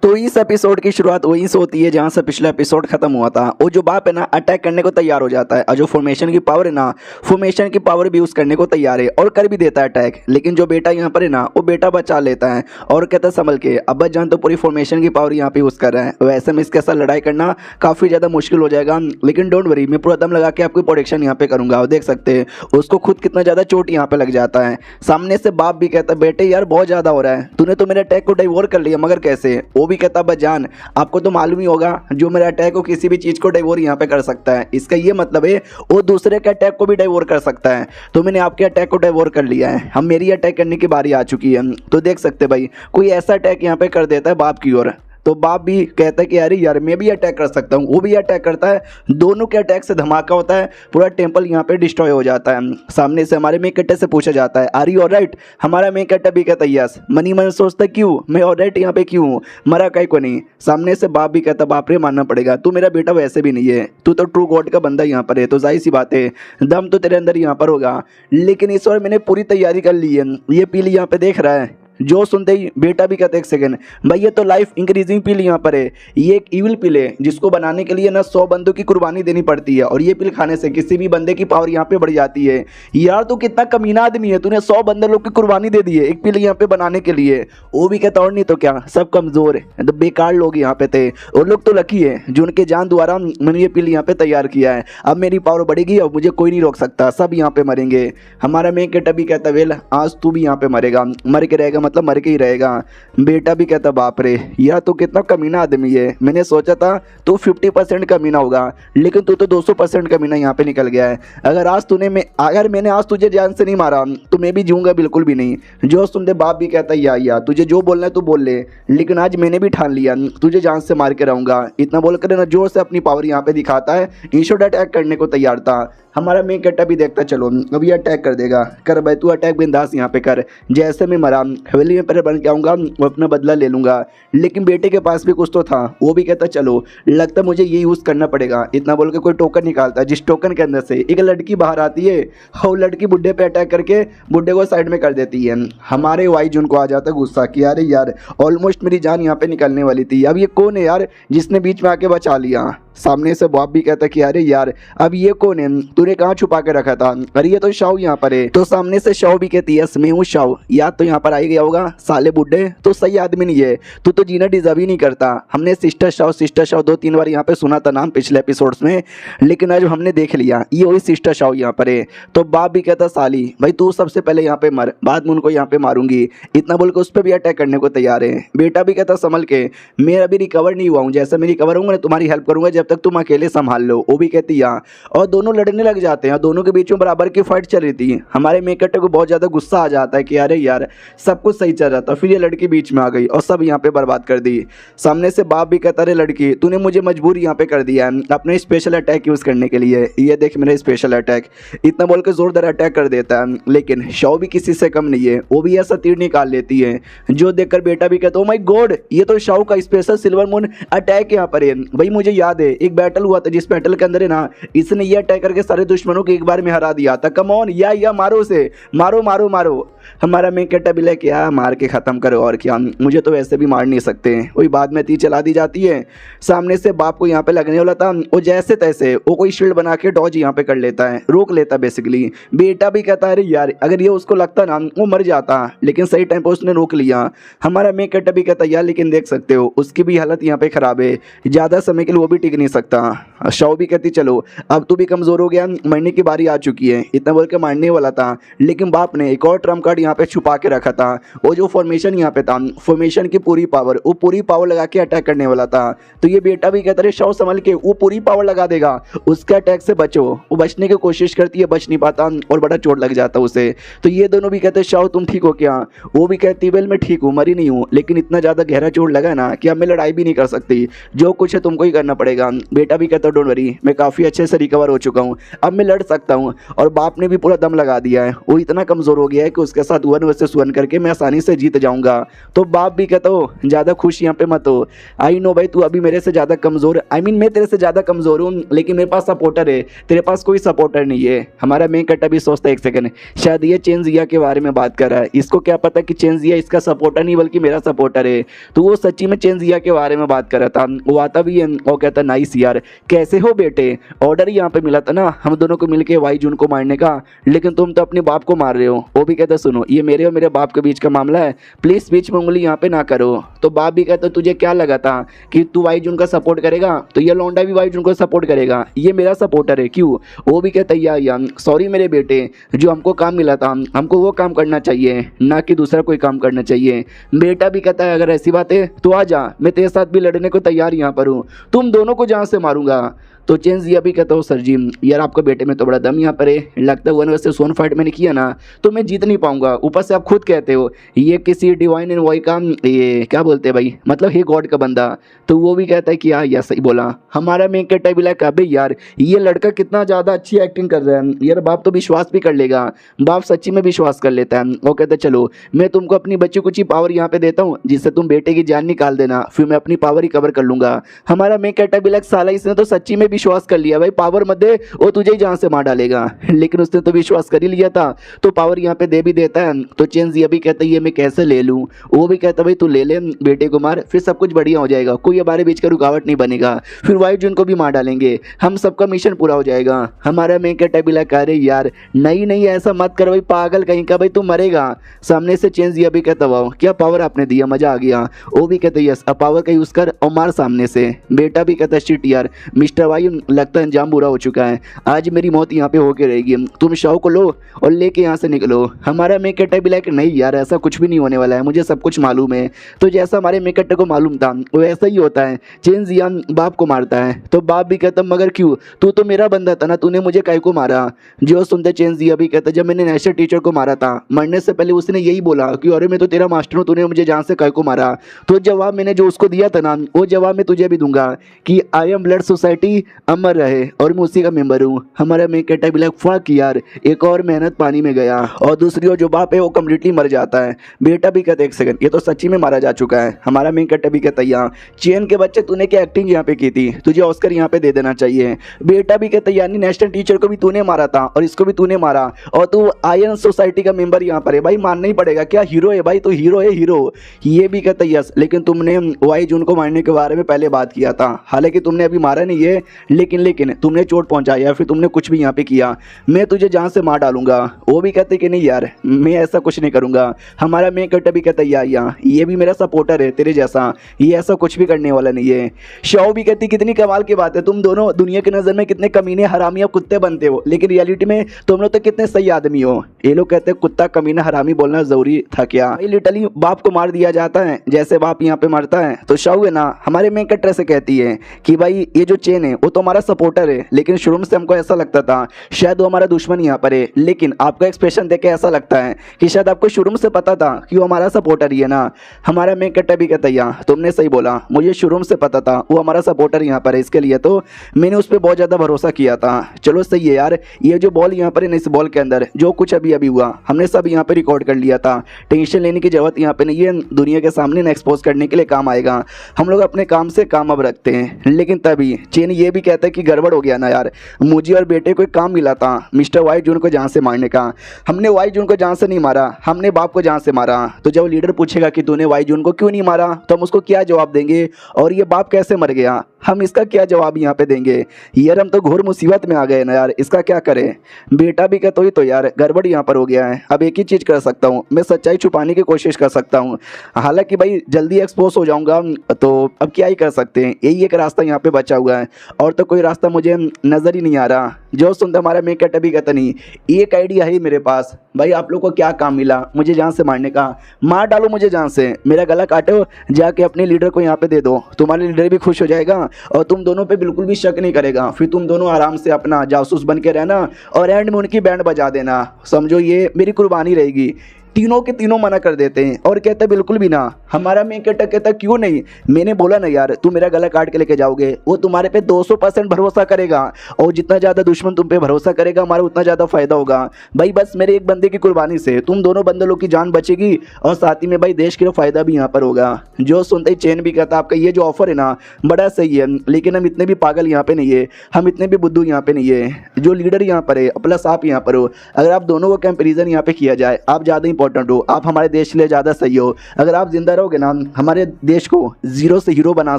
तो इस एपिसोड की शुरुआत वहीं से होती है जहां से पिछला एपिसोड खत्म हुआ था। वो जो बाप है ना अटैक करने को तैयार हो जाता है और जो फॉर्मेशन की पावर है ना फॉर्मेशन की पावर भी यूज करने को तैयार है और कर भी देता है अटैक। लेकिन जो बेटा यहाँ पर है ना वो बेटा बचा लेता है और कहता है संभल के, अब्बा जान तो पूरी फॉर्मेशन की पावर यहाँ पे यूज कर रहा है, वैसे में इसके साथ लड़ाई करना काफी ज्यादा मुश्किल हो जाएगा। लेकिन डोंट वरी, मैं पूरा दम लगा के आपकी प्रोटेक्शन यहाँ पे करूंगा। और देख सकते हैं उसको खुद कितना ज्यादा चोट यहाँ पे लग जाता है। सामने से बाप भी कहता है बेटे यार बहुत ज्यादा हो रहा है, तूने तो मेरे अटैक को डाइवोर कर लिया, मगर कैसे? वो भी कहता है जान आपको तो मालूम ही होगा जो मेरा अटैक को किसी भी चीज को डाइवोर यहाँ पे कर सकता है, इसका ये मतलब है वो दूसरे के अटैक को भी डाइवोर कर सकता है। तो मैंने आपके अटैक को डाइवोर कर लिया है, हम मेरी अटैक करने की बारी आ चुकी है। तो देख सकते भाई कोई ऐसा अटैक यहाँ पे कर देता है बाप की ओर, तो बाप भी कहता है कि अरे यार मैं भी अटैक कर सकता हूँ, वो भी अटैक करता है। दोनों के अटैक से धमाका होता है, पूरा टेंपल यहाँ पे डिस्ट्रॉय हो जाता है। सामने से हमारे मेन कट्टे से पूछा जाता है आर यू ऑलराइट? हमारा मेन कट्टा भी कहता है यस। मनी मन सोचता क्यों मैं ऑलराइट यहाँ पे क्यों हूँ, मरा कहीं को नहीं। सामने से बाप भी कहता बाप रे मानना पड़ेगा, तू मेरा बेटा वैसे भी नहीं है, तू तो ट्रू गॉड का बंदा यहाँ पर है, तो जाहिर सी बात है दम तो तेरे अंदर यहाँ पर होगा। लेकिन इस बार मैंने पूरी तैयारी कर ली है। ये पीली यहाँ पे देख रहा है, जो सुनते ही बेटा भी कहते एक सेकंड भाई ये तो लाइफ इंक्रीजिंग पिल यहाँ पर है, ये एक इविल पिल है जिसको बनाने के लिए ना 100 बंदों की कुर्बानी देनी पड़ती है और ये पिल खाने से किसी भी बंदे की पावर यहाँ पे बढ़ जाती है। यार तू कितना कमीना आदमी है, तूने 100 बंदे लोग की कुर्बानी दे दी है एक पिल यहाँ पे बनाने के लिए। वो भी कहता और नहीं तो क्या, सब कमजोर है तो बेकार लोग यहाँ पे थे, और लोग तो लकी है जो उनके जान द्वारा मैंने ये पिल यहाँ पे तैयार किया है। अब मेरी पावर बढ़ेगी और मुझे कोई नहीं रोक सकता, सब यहाँ पे मरेंगे। हमारा मेन कट्टा भी कहता वेल आज तू भी यहाँ पे मरेगा, मर के रहेगा मतलब मर के ही रहेगा। बेटा भी कहता बाप रे यार तू कितना कमीना आदमी है, मैंने सोचा था तू 50% कमीना होगा लेकिन तू तो 200% कमीना यहाँ पे निकल गया है। अगर मैंने आज तुझे जान से नहीं मारा तो मैं भी जीऊंगा बिल्कुल भी नहीं। जो सुनते बाप भी कहता या तुझे जो बोलना है तू बोल ले, लेकिन आज मैंने भी ठान लिया तुझे जान से मार के रहूंगा। इतना बोलकर ना जोर से अपनी पावर यहाँ पे दिखाता है, इंशोर्ट अटैक करने को तैयार था। हमारा मेन कट्टा भी देखता चलो अब ये अटैक कर देगा, कर भाई तू अटैक बिंदास यहाँ पे कर, जैसे मैं मरा हवेली में पहले बन के आऊँगा वो अपना बदला ले लूँगा। लेकिन बेटे के पास भी कुछ तो था, वो भी कहता चलो लगता मुझे ये यूज़ करना पड़ेगा। इतना बोल के कोई टोकन निकालता है, जिस टोकन के अंदर से एक लड़की बाहर आती है और लड़की बुड्ढे पे अटैक करके बुड्ढे को साइड में कर देती है। हमारे वाई जुन को आ जाता है गुस्सा कि अरे यार ऑलमोस्ट मेरी जान यहाँ पे निकलने वाली थी, अब ये कौन है यार जिसने बीच में आके बचा लिया। सामने से बाप भी कहता कि अरे यार अब ये कौन है, तूने कहाँ छुपा के रखा था? अरे ये तो शाव यहाँ पर है। तो सामने से शाव भी कहती है मैं हूँ शाव, याद तो यहाँ पर आ गया होगा साले बुड्ढे, तो सही आदमी नहीं है, तू तो जीना डिजर्व ही नहीं करता। हमने सिस्टर शाव 2-3 बार यहाँ पे सुना था नाम पिछले एपिसोड्स में, लेकिन आज हमने देख लिया ये वही सिस्टर शाव यहाँ पर है। तो बाप भी कहता साली भाई तू सबसे पहले यहाँ पे मर, बाद में उनको यहाँ पे मारूंगी। इतना बोल के उस पर भी अटैक करने को तैयार है। बेटा भी कहता संभल के, मैं अभी रिकवर नहीं हुआ हूँ, जैसे मैं रिकवर हूँ तुम्हारी हेल्प करूंगा जब तक तुम अकेले संभाल लो। वो भी कहती है और दोनों लड़ने लग जाते हैं, दोनों के बीच में बराबर की फाइट चल रही थी। हमारे मेकट्टे को बहुत ज्यादा गुस्सा आ जाता है कि अरे यार सब कुछ सही चल रहा था, फिर ये लड़की बीच में आ गई और सब यहाँ पे बर्बाद कर दी। सामने से बाप भी कहता अरे लड़की तूने मुझे मजबूर यहाँ पे कर दिया है अपने स्पेशल अटैक यूज करने के लिए, ये देख मेरा स्पेशल अटैक। इतना बोल के जोरदार अटैक कर देता है, लेकिन शव भी किसी से कम नहीं है, वो भी ऐसा तीर निकाल लेती है जो देखकर बेटा भी कहता ओ माय गॉड ये तो शव का स्पेशल सिल्वर मून अटैक यहाँ पर है। भाई मुझे याद है एक बैटल हुआ था जिस बैटल के अंदर है ना इसने ये अटैक करके सारे दुश्मनों को एक बार में हरा दिया था। कम ऑन या मारो उसे, मारो मारो मारो। हमारा मेन कट्टा भी ले क्या मार के खत्म करो, और क्या मुझे तो वैसे भी मार नहीं सकते। वही बाद में तीर चला दी जाती है। सामने से बाप को यहाँ पे लगने वाला था, वो जैसे तैसे वो कोई शील्ड बना के डॉज यहाँ पे कर लेता है, रोक लेता बेसिकली। बेटा भी कहता है अरे यार अगर ये उसको लगता ना वो मर जाता, लेकिन सही टाइम पर उसने रोक लिया। हमारा मेन कट्टा भी कहता यार लेकिन देख सकते हो उसकी भी हालत यहाँ पे खराब है, ज्यादा समय के लिए वो भी टिक नहीं सकता। शव भी कहती चलो अब तू भी कमजोर हो गया, मरने की बारी आ चुकी है। इतना बोल के मारने वाला था, लेकिन बाप ने एक और ट्रम्प कार्ड यहाँ पे छुपा के रखा था। वो जो फॉर्मेशन यहाँ पे था, फॉर्मेशन की पूरी पावर, वो पूरी पावर लगा के अटैक करने वाला था। तो ये बेटा भी कहता है शव संभल के, वो पूरी पावर लगा देगा, उसके अटैक से बचो। वो बचने की कोशिश करती है, बच नहीं पाता और बड़ा चोट लग जाता उसे। तो ये दोनों भी कहते हैं शव तुम ठीक हो क्या? वो भी कहती वेल मैं ठीक हूँ, मरी नहीं हूँ, लेकिन इतना ज्यादा गहरा चोट लगा ना कि अब मैं लड़ाई भी नहीं कर सकती, जो कुछ है तुमको ही करना पड़ेगा। बेटा भी कहता डोंट वरी, मैं काफ़ी अच्छे से रिकवर हो चुका हूँ, अब मैं लड़ सकता हूँ। और बाप ने भी पूरा दम लगा दिया है, वो इतना कमज़ोर हो गया है कि उसके साथ 1 वर्सेस 1 करके मैं आसानी से जीत जाऊँगा। तो बाप भी कहता हो ज़्यादा खुश यहाँ पे मत हो, आई नो भाई तू अभी मेरे से ज़्यादा कमज़ोर, आई मीन मैं तेरे से ज़्यादा कमज़ोर हूँ, लेकिन मेरे पास सपोर्टर है, तेरे पास कोई सपोर्टर नहीं है। हमारा मेन कट्टा भी सोचता है एक सेकंड, शायद ये चेन जिया के बारे में बात कर रहा है, इसको क्या पता कि चेन जिया इसका सपोर्टर नहीं बल्कि मेरा सपोर्टर है। तो वो सच्ची में चेन जिया के बारे में बात कर रहा था। वो आता भी है और कहता नाइस यार, कैसे हो बेटे, ऑर्डर यहाँ पे मिला था ना हम दोनों को मिलके वाई जून को मारने का, लेकिन तुम तो अपने बाप को मार रहे हो। वो भी कहता सुनो ये मेरे और मेरे बाप के बीच का मामला है, प्लीज़ बीच में उंगली यहाँ पे ना करो। तो बाप भी कहता तुझे क्या लगा था कि तू वाई जून का सपोर्ट करेगा, तो ये लौंडा भी वाई जून को सपोर्ट करेगा, ये मेरा सपोर्टर है क्यों। वो भी कहता या सॉरी मेरे बेटे, जो हमको काम मिला था हमको वो काम करना चाहिए, ना कि दूसरा कोई काम करना चाहिए। बेटा भी कहता है अगर ऐसी बात है तो आ जा, मैं तेरे साथ भी लड़ने को तैयार यहाँ पर हूँ, तुम दोनों को जहाँ से मारूंगा। तो चेंज जिया भी कहता हूँ सर जी यार आपका बेटे में तो बड़ा दम यहाँ पर है, लगता है 1 वर्सेस 1 फाइट मैंने किया ना तो मैं जीत नहीं पाऊंगा, ऊपर से आप खुद कहते हो ये किसी डिवाइन एंड वॉय का ये क्या बोलते हैं भाई, मतलब हे गॉड का बंदा। तो वो भी कहता है कि हाँ यार सही बोला। हमारा मेन कहता है बिला अबे यार ये लड़का कितना ज़्यादा अच्छी एक्टिंग कर रहा है यार, बाप तो विश्वास भी कर लेगा, बाप सच्ची में विश्वास कर लेता है। वो कहता है चलो मैं तुमको अपनी बच्ची कुछ ही पावर यहाँ पे देता हूँ जिससे तुम बेटे की जान निकाल देना, फिर मैं अपनी पावर रिकवर कर लूंगा। हमारा मेन कहता है बिला साला इसने तो सच्ची में विश्वास कर लिया भाई, पावर मत दे वो तुझे ही जान से मार डालेगा, लेकिन उसने तो विश्वास कर ही लिया था तो पावर यहाँ पे दे भी देता है। तो चेंज ये भी कहता है ये मैं कैसे ले लूँ, वो भी कहता भाई तू ले ले बेटे को मार, फिर सब कुछ बढ़िया हो जाएगा, कोई हमारे बीच का रुकावट नहीं बनेगा, फिर वाइट जून को भी मार डालेंगे, हम सबका मिशन पूरा हो जाएगा। हमारा मेन कहता है बिला कह रहे यार नहीं नहीं ऐसा मत कर भाई, पागल कहीं का भाई तू मरेगा। सामने से चेंज ये भी कहता वाह क्या पावर आपने दिया, मजा आ गया। वो भी कहते यस अब पावर का यूज़ कर और मार सामने से। बेटा भी कहता शिट यार मिस्टर वाई लगता है अंजाम बुरा हो चुका है, आज मेरी मौत यहाँ पे होके रहेगी, तुम शव को लो और लेके यहाँ से निकलो। हमारा मेकट्टा भी लाइक नहीं यार ऐसा कुछ भी नहीं होने वाला है, मुझे सब कुछ मालूम है। तो जैसा हमारे मेकट्टे को मालूम था वो ऐसा ही होता है, चेंज जियान बाप को मारता है। तो बाप भी कहता मगर क्यों, तू तो मेरा बंदा था ना, तूने मुझे काय को मारा। जो सुनते चेंज जिया भी कहता जब मैंने नेशनल टीचर को मारा था मरने से पहले उसने यही बोला कि अरे मैं तो तेरा मास्टर हूँ, तूने मुझे जान से काय को मारा। तो जवाब मैंने जो उसको दिया था ना वो जवाब मैं तुझे भी दूंगा कि आई एम ब्लड सोसाइटी अमर रहे और मैं उसी का मेंबर हूँ। हमारा मैं कहता है फक यार एक और मेहनत पानी में गया। और दूसरी ओर जो बाप है वो कम्प्लीटली मर जाता है। बेटा भी कहता है एक सेकंड ये तो सच्ची में मारा जा चुका है। हमारा मेन कहता भी कहता यहाँ चेन के बच्चे तूने क्या एक्टिंग यहाँ पे की थी, तुझे ऑस्कर यहाँ पे दे देना चाहिए। बेटा भी कहता यानी नेशनल टीचर को भी तूने मारा था और इसको भी तूने मारा और तू आयरन सोसाइटी का मेंबर यहाँ पर है, भाई मानना ही पड़ेगा, क्या हीरो है भाई, तो हीरो है हीरो। ये भी कहता यस लेकिन तुमने वाई जून को मारने के बारे में पहले बात किया था, हालांकि तुमने अभी मारा नहीं है लेकिन तुमने चोट पहुंचाया फिर तुमने कुछ भी यहाँ पे किया, मैं तुझे जान से मार डालूंगा। वो भी कहते कि नहीं यार मैं ऐसा कुछ नहीं करूंगा। हमारा मेन कट्टा भी कहता यार ये भी मेरा सपोर्टर है तेरे जैसा, ये ऐसा कुछ भी करने वाला नहीं है। शाओ भी कहती कितनी कमाल की बात है, तुम दोनों दुनिया की नज़र में कितने कमीने हरामी या कुत्ते बनते हो लेकिन रियलिटी में तुम लोग तो कितने सही आदमी हो। ये लोग कहते हैं कुत्ता कमीना हरामी बोलना जरूरी था क्या, लिटरली बाप को मार दिया जाता है जैसे बाप यहाँ पे मरता है। तो शाओ है ना हमारे मेन कट्टर से कहती है कि भाई ये जो चेन है वो तो हमारा सपोर्टर है, लेकिन शुरू से हमको ऐसा लगता था शायद वो हमारा दुश्मन यहाँ पर है, लेकिन आपका एक्सप्रेशन देख के ऐसा लगता है कि शायद आपको शुरू से पता था कि वो हमारा सपोर्टर ही है ना। हमारा मेन कट्टा भी कहता है तुमने सही बोला, मुझे शुरू से पता था वो हमारा सपोर्टर यहाँ पर है, इसके लिए तो मैंने उस पर बहुत ज़्यादा भरोसा किया था। चलो सही है यार, ये जो बॉल यहाँ पर है इस बॉल के अंदर जो कुछ अभी अभी हुआ हमने सब यहाँ पे रिकॉर्ड कर लिया था, टेंशन लेने की जरूरत यहाँ पे नहीं है, दुनिया के सामने ना एक्सपोज करने के लिए काम आएगा। हम लोग अपने काम से काम अब रखते हैं। लेकिन तभी चेन ये भी कहता है कि गड़बड़ हो गया ना यार, मुझे और बेटे को एक काम मिला था मिस्टर वाई जून को जान से मारने का, हमने वाई जून को जान से नहीं मारा, हमने बाप को जान से मारा। तो जब लीडर पूछेगा कि तूने वाई जून को क्यों नहीं मारा तो हम उसको क्या जवाब देंगे, और ये बाप कैसे मर गया हम इसका क्या जवाब यहाँ पे देंगे। यार हम तो घोर मुसीबत में आ गए ना यार, इसका क्या करें। बेटा भी कहता ही तो यार गड़बड़ यहाँ पर हो गया है, अब एक ही चीज़ कर सकता हूँ, मैं सच्चाई छुपाने की कोशिश कर सकता हूँ, हालांकि भाई जल्दी एक्सपोज हो जाऊँगा तो अब क्या ही कर सकते हैं, यही एक रास्ता यहाँ पे बचा हुआ है और तो कोई रास्ता मुझे नज़र ही नहीं आ रहा। जो सुनता हमारा मेक कट भी कहता नहीं एक आइडिया है मेरे पास, भाई आप लोग को क्या काम मिला मुझे जान से मारने का, मार डालो मुझे जान से, मेरा गला काटो जाके अपने लीडर को यहाँ पे दे दो, तुम्हारे लीडर भी खुश हो जाएगा और तुम दोनों पे बिल्कुल भी शक नहीं करेगा, फिर तुम दोनों आराम से अपना जासूस बन के रहना और एंड में उनकी बैंड बजा देना, समझो ये मेरी कुर्बानी रहेगी। तीनों के तीनों मना कर देते हैं और कहते बिल्कुल भी ना। हमारा मेन कैरेक्टर कहता क्यों नहीं, मैंने बोला ना यार तुम मेरा गला काट के लेके जाओगे। वो तुम्हारे पे 200% भरोसा करेगा और जितना ज़्यादा दुश्मन तुम पे भरोसा करेगा हमारा उतना ज़्यादा फायदा होगा भाई। बस मेरे एक बंदे की कुर्बानी से तुम दोनों बंदे लोग की जान बचेगी और साथ ही में भाई देश के लिए फायदा भी यहाँ पर होगा। जो सुनते ही चैन भी कहता आपका ये जो ऑफर है ना बड़ा सही है, लेकिन हम इतने भी पागल यहाँ पे नहीं है, हम इतने भी बुद्धू यहाँ पे नहीं है। जो लीडर यहाँ पर है प्लस आप यहाँ पर हो, अगर आप दोनों को कंपेरिजन यहाँ पे किया जाए आप ज़्यादा इंपॉर्टेंट हो, आप हमारे देश के लिए ज़्यादा सही हो। अगर आप जिंदा रहोगे ना हमारे देश को जीरो से हीरो बना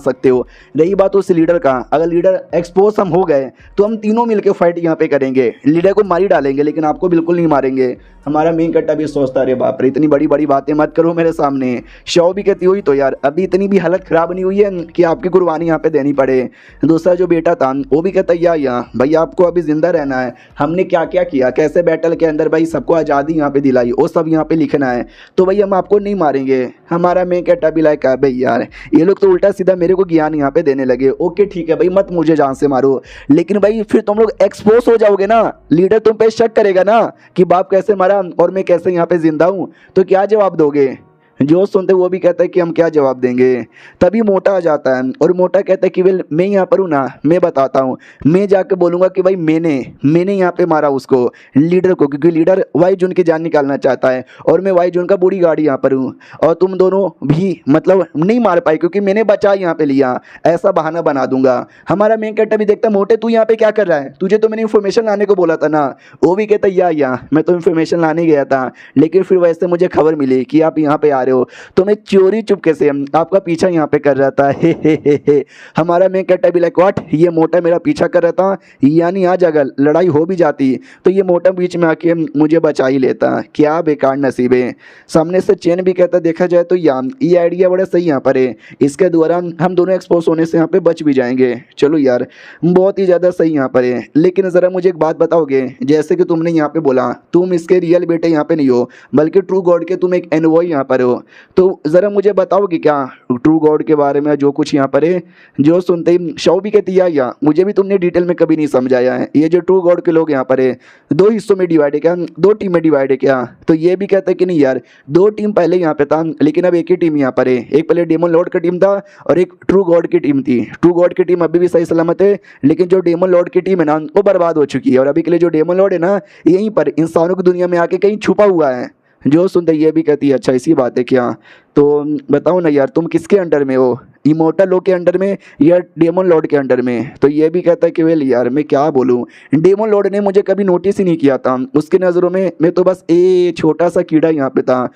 सकते हो। रही बात उस लीडर का, अगर लीडर एक्सपोज हम हो गए तो हम तीनों मिलकर फाइट यहाँ पे करेंगे, लीडर को मारी डालेंगे लेकिन आपको बिल्कुल नहीं मारेंगे। हमारा मेन कट्टा भी सोचता अरे बाप रे इतनी बड़ी बड़ी बातें मत करो मेरे सामने। शव भी कहती हुई तो यार अभी इतनी भी हालत ख़राब नहीं हुई है कि आपकी कुर्बानी यहाँ पे देनी पड़े। दूसरा जो बेटा था वो भी कहता या भाई आपको अभी ज़िंदा रहना है, हमने क्या क्या किया, कैसे बैटल के अंदर भाई सबको आज़ादी यहाँ पे दिलाई वो सब यहाँ पे लिखना है, तो भाई हम आपको नहीं मारेंगे। हमारा मेन कट्टा भी लाइक है भाई यार ये लोग तो उल्टा सीधा मेरे को ज्ञान यहाँ पे देने लगे। ओके ठीक है भाई मत मुझे जान से मारो, लेकिन भाई फिर तुम लोग एक्सपोज हो जाओगे ना, लीडर तुम पे शक करेगा ना कि बाप कैसे मारा और मैं कैसे यहाँ पे जिंदा हूँ, तो क्या जवाब दोगे। जो सुनते वो भी कहता है कि हम क्या जवाब देंगे। तभी मोटा आ जाता है और मोटा कहता है कि वेल मैं यहाँ पर हूँ ना, मैं बताता हूँ, मैं जाके बोलूँगा कि भाई मैंने यहाँ पे मारा उसको लीडर को, क्योंकि लीडर वाई जून की जान निकालना चाहता है और मैं वाई जून का बूढ़ी गाड़ी यहाँ पर हूँ और तुम दोनों भी मतलब नहीं मार पाए क्योंकि मैंने बचा यहाँ पे लिया, ऐसा बहाना बना दूंगा। हमारा मेन कैरेक्टर भी देखता मोटे तू यहाँ पे क्या कर रहा है, तुझे तो मैंने इन्फॉर्मेशन लाने को बोला था ना। वो भी कहता या मैं तो इन्फॉर्मेशन लाने गया था लेकिन फिर वैसे मुझे खबर मिली कि आप यहाँ पे आ रहे हो तो मैं चोरी चुपके से आपका पीछा यहाँ पे कर रहा था। हे। हमारा मेन कैरेक्टर भी लाइक व्हाट, ये मोटा मेरा पीछा कर रहा था, यानी आज अगर लड़ाई हो भी जाती तो ये मोटा बीच में आके मुझे बचा ही लेता, क्या बेकार नसीब है। सामने से चैन भी कहता देखा जाए तो ये आइडिया बड़ा सही यहाँ पर है, इसके द्वारा हम दोनों एक्सपोज होने से यहाँ पे बच भी जाएंगे। चलो यार बहुत ही ज़्यादा सही यहाँ पर है, लेकिन ज़रा मुझे एक बात बताओगे, जैसे कि तुमने यहाँ पे बोला तुम इसके रियल बेटे यहाँ पे नहीं हो बल्कि ट्रू गॉड के तुम एक एनवॉय यहाँ पर हो, तो ज़रा मुझे बताओगे क्या ट्रू गॉड के बारे में जो कुछ यहाँ पर है। जो सुनते ही शव भी कहती या मुझे भी तुमने डिटेल में कभी नहीं समझाया है, ये जो ट्रू गॉड के लोग यहाँ पर है 2 हिस्सों में डिवाइड है क्या, 2 टीम में डिवाइड है क्या। तो ये भी कहता है कि नहीं यार 2 टीम पहले यहाँ पे था लेकिन अब एक ही टीम यहाँ पर है, एक पहले डेमन लॉर्ड की टीम था और एक ट्रू गॉड की टीम थी। ट्रू गॉड की टीम अभी भी सही सलामत है लेकिन जो डेमन लॉर्ड की टीम है ना वो बर्बाद हो चुकी है और अभी के लिए जो डेमन लॉर्ड है ना यहीं पर इंसानों की दुनिया में आके कहीं छुपा हुआ है। जो सुनते ये भी कहती है अच्छा इसी बात है क्या, तो बताओ ना यार तुम किसके अंडर में हो, इमोर्टल लोग के अंडर में या डेमन लॉर्ड के अंडर में। तो ये भी कहता है कि वेल यार मैं क्या बोलूँ, डेमन लॉर्ड ने मुझे कभी नोटिस ही नहीं किया था, उसकी नज़रों में मैं तो बस छोटा सा कीड़ा यहाँ पे था।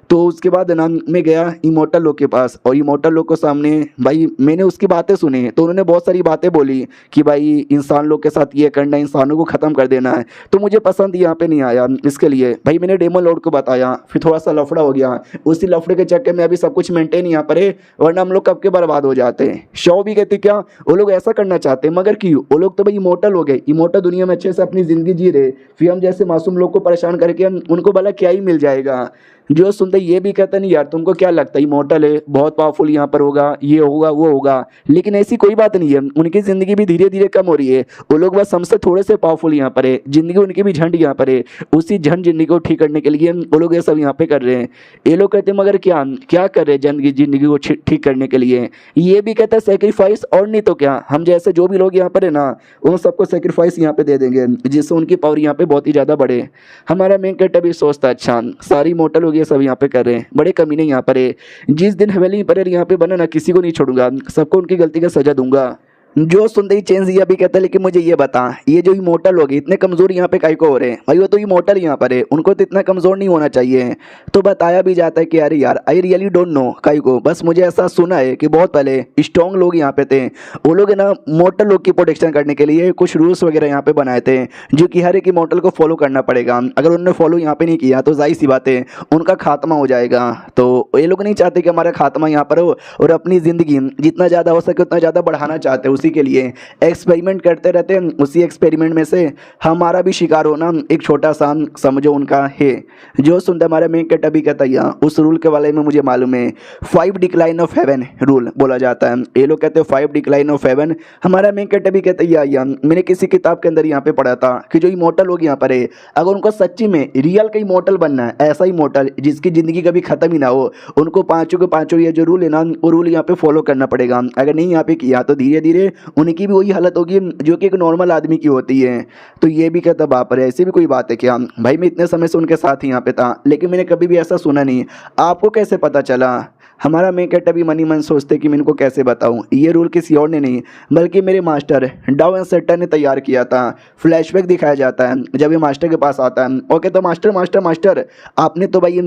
तो उसके बाद ना मैं गया इमोर्टल लोग के पास और इमोर्टल लोग को सामने भाई मैंने उसकी बातें सुनी तो उन्होंने बहुत सारी बातें बोली कि भाई इंसान लोग के साथ ये करना है, इंसानों को ख़त्म कर देना है, तो मुझे पसंद यहाँ पे नहीं आया। इसके लिए भाई मैंने डेमन लॉर्ड को बताया, फिर थोड़ा सा लफड़ा हो गया, उसी लफड़े के चक्कर में अभी सब कुछ मेंटेन यहाँ पर है वरना हम लोग कब के बर्बाद हो जाते हैं। शव भी कहते क्या वो लोग ऐसा करना चाहते हैं मगर क्यों, वो लोग तो भाई इमोर्टल हो गए, इमोर्टल दुनिया में अच्छे से अपनी ज़िंदगी जी रहे, फिर हम जैसे मासूम लोग को परेशान करके उनको भला क्या ही मिल जाएगा। जो सुनते ये भी कहता नहीं यार तुमको क्या लगता है इमोर्टल है बहुत पावरफुल यहाँ पर होगा, ये होगा वो होगा, लेकिन ऐसी कोई बात नहीं है, उनकी ज़िंदगी भी धीरे धीरे कम हो रही है, वो लोग बस हमसे थोड़े से पावरफुल यहाँ पर है, ज़िंदगी उनकी भी झंड यहाँ पर है, उसी झंड ज़िंदगी को ठीक करने के लिए वो लोग ये सब यहाँ पे कर रहे हैं। ये लोग कहते हैं मगर क्या क्या कर रहे हैं ज़िंदगी को ठीक करने के लिए, ये भी कहता है सेक्रीफाइस, और नहीं तो क्या हम जैसे जो भी लोग यहाँ पर है ना उन सबको सेक्रीफाइस यहाँ पे दे देंगे जिससे उनकी पावर यहाँ पे बहुत ही ज़्यादा बढ़े। हमारा मेन कैरेक्टर भी सोचता अच्छा सारी इमोर्टल लोग ये सब यहाँ पे कर रहे हैं, बड़े कमीने यहाँ पर है, जिस दिन हवेली पर यहाँ पे बना ना किसी को नहीं छोड़ूंगा, सबको उनकी गलती का सजा दूंगा। जो सुनते ही चेंज ये भी कहता है लेकिन मुझे ये बता ये जो इमोर्टल हो गए इतने कमज़ोर यहाँ पे काहे को हो रहे हैं, भाई वो तो इमोर्टल यहाँ पर है उनको तो इतना कमज़ोर नहीं होना चाहिए। तो बताया भी जाता है कि अरे यार आई रियली डोंट नो काहे को, बस मुझे ऐसा सुना है कि बहुत पहले स्ट्रॉन्ग लोग यहाँ पे थे, वो लोग है ना मोर्टल लोग की प्रोटेक्शन करने के लिए कुछ रूल्स वगैरह यहाँ पे बनाए थे जो कि हर एक इमोर्टल को फॉलो करना पड़ेगा, अगर उन्होंने फॉलो यहाँ पे नहीं किया तो जाहिर सी बात है उनका खात्मा हो जाएगा। तो ये लोग नहीं चाहते कि हमारा खात्मा यहाँ पर हो और अपनी ज़िंदगी जितना ज़्यादा हो सके उतना ज़्यादा बढ़ाना चाहते हैं उस उसी के लिए एक्सपेरिमेंट करते रहते हैं। उसी एक्सपेरिमेंट में से हमारा भी शिकार होना एक छोटा सा समझो उनका है। जो सुनते हमारे मेन कैरेक्टर भी कहता है उस रूल के बारे में मुझे मालूम है, 5 डिक्लाइन ऑफ हेवन रूल बोला जाता है। ये लोग कहते हैं 5 डिक्लाइन ऑफ हेवन। हमारा मेन कैरेक्टर भी कहता है मैंने किसी किताब के अंदर यहाँ पे पढ़ा था कि जो इमोर्टल लोग यहाँ पर है, अगर उनको सच्ची में रियल का इमोर्टल बनना है, ऐसा इमोर्टल जिसकी जिंदगी कभी खत्म ही ना हो, उनको पांचों के पांचों ये जो रूल है ना वो रूल यहाँ पे फॉलो करना पड़ेगा। अगर नहीं यहाँ पे किया तो धीरे धीरे उनकी भी वही हालत होगी जो कि एक नॉर्मल आदमी की होती है। तो ये भी कहता बाप रे ऐसी भी कोई बात है क्या? भाई मैं इतने समय से उनके साथ ही यहाँ पे था लेकिन मैंने कभी भी ऐसा सुना नहीं, आपको कैसे पता चला? हमारा मेन कैरेक्टर भी मनी मन सोचते कि मैं इनको कैसे बताऊं, ये रूल किसी और ने नहीं बल्कि मेरे मास्टर डाउ एंड सेटर ने तैयार किया था। फ्लैशबैक दिखाया जाता है जब ये मास्टर के पास आता है। ओके तो मास्टर मास्टर मास्टर आपने तो भाई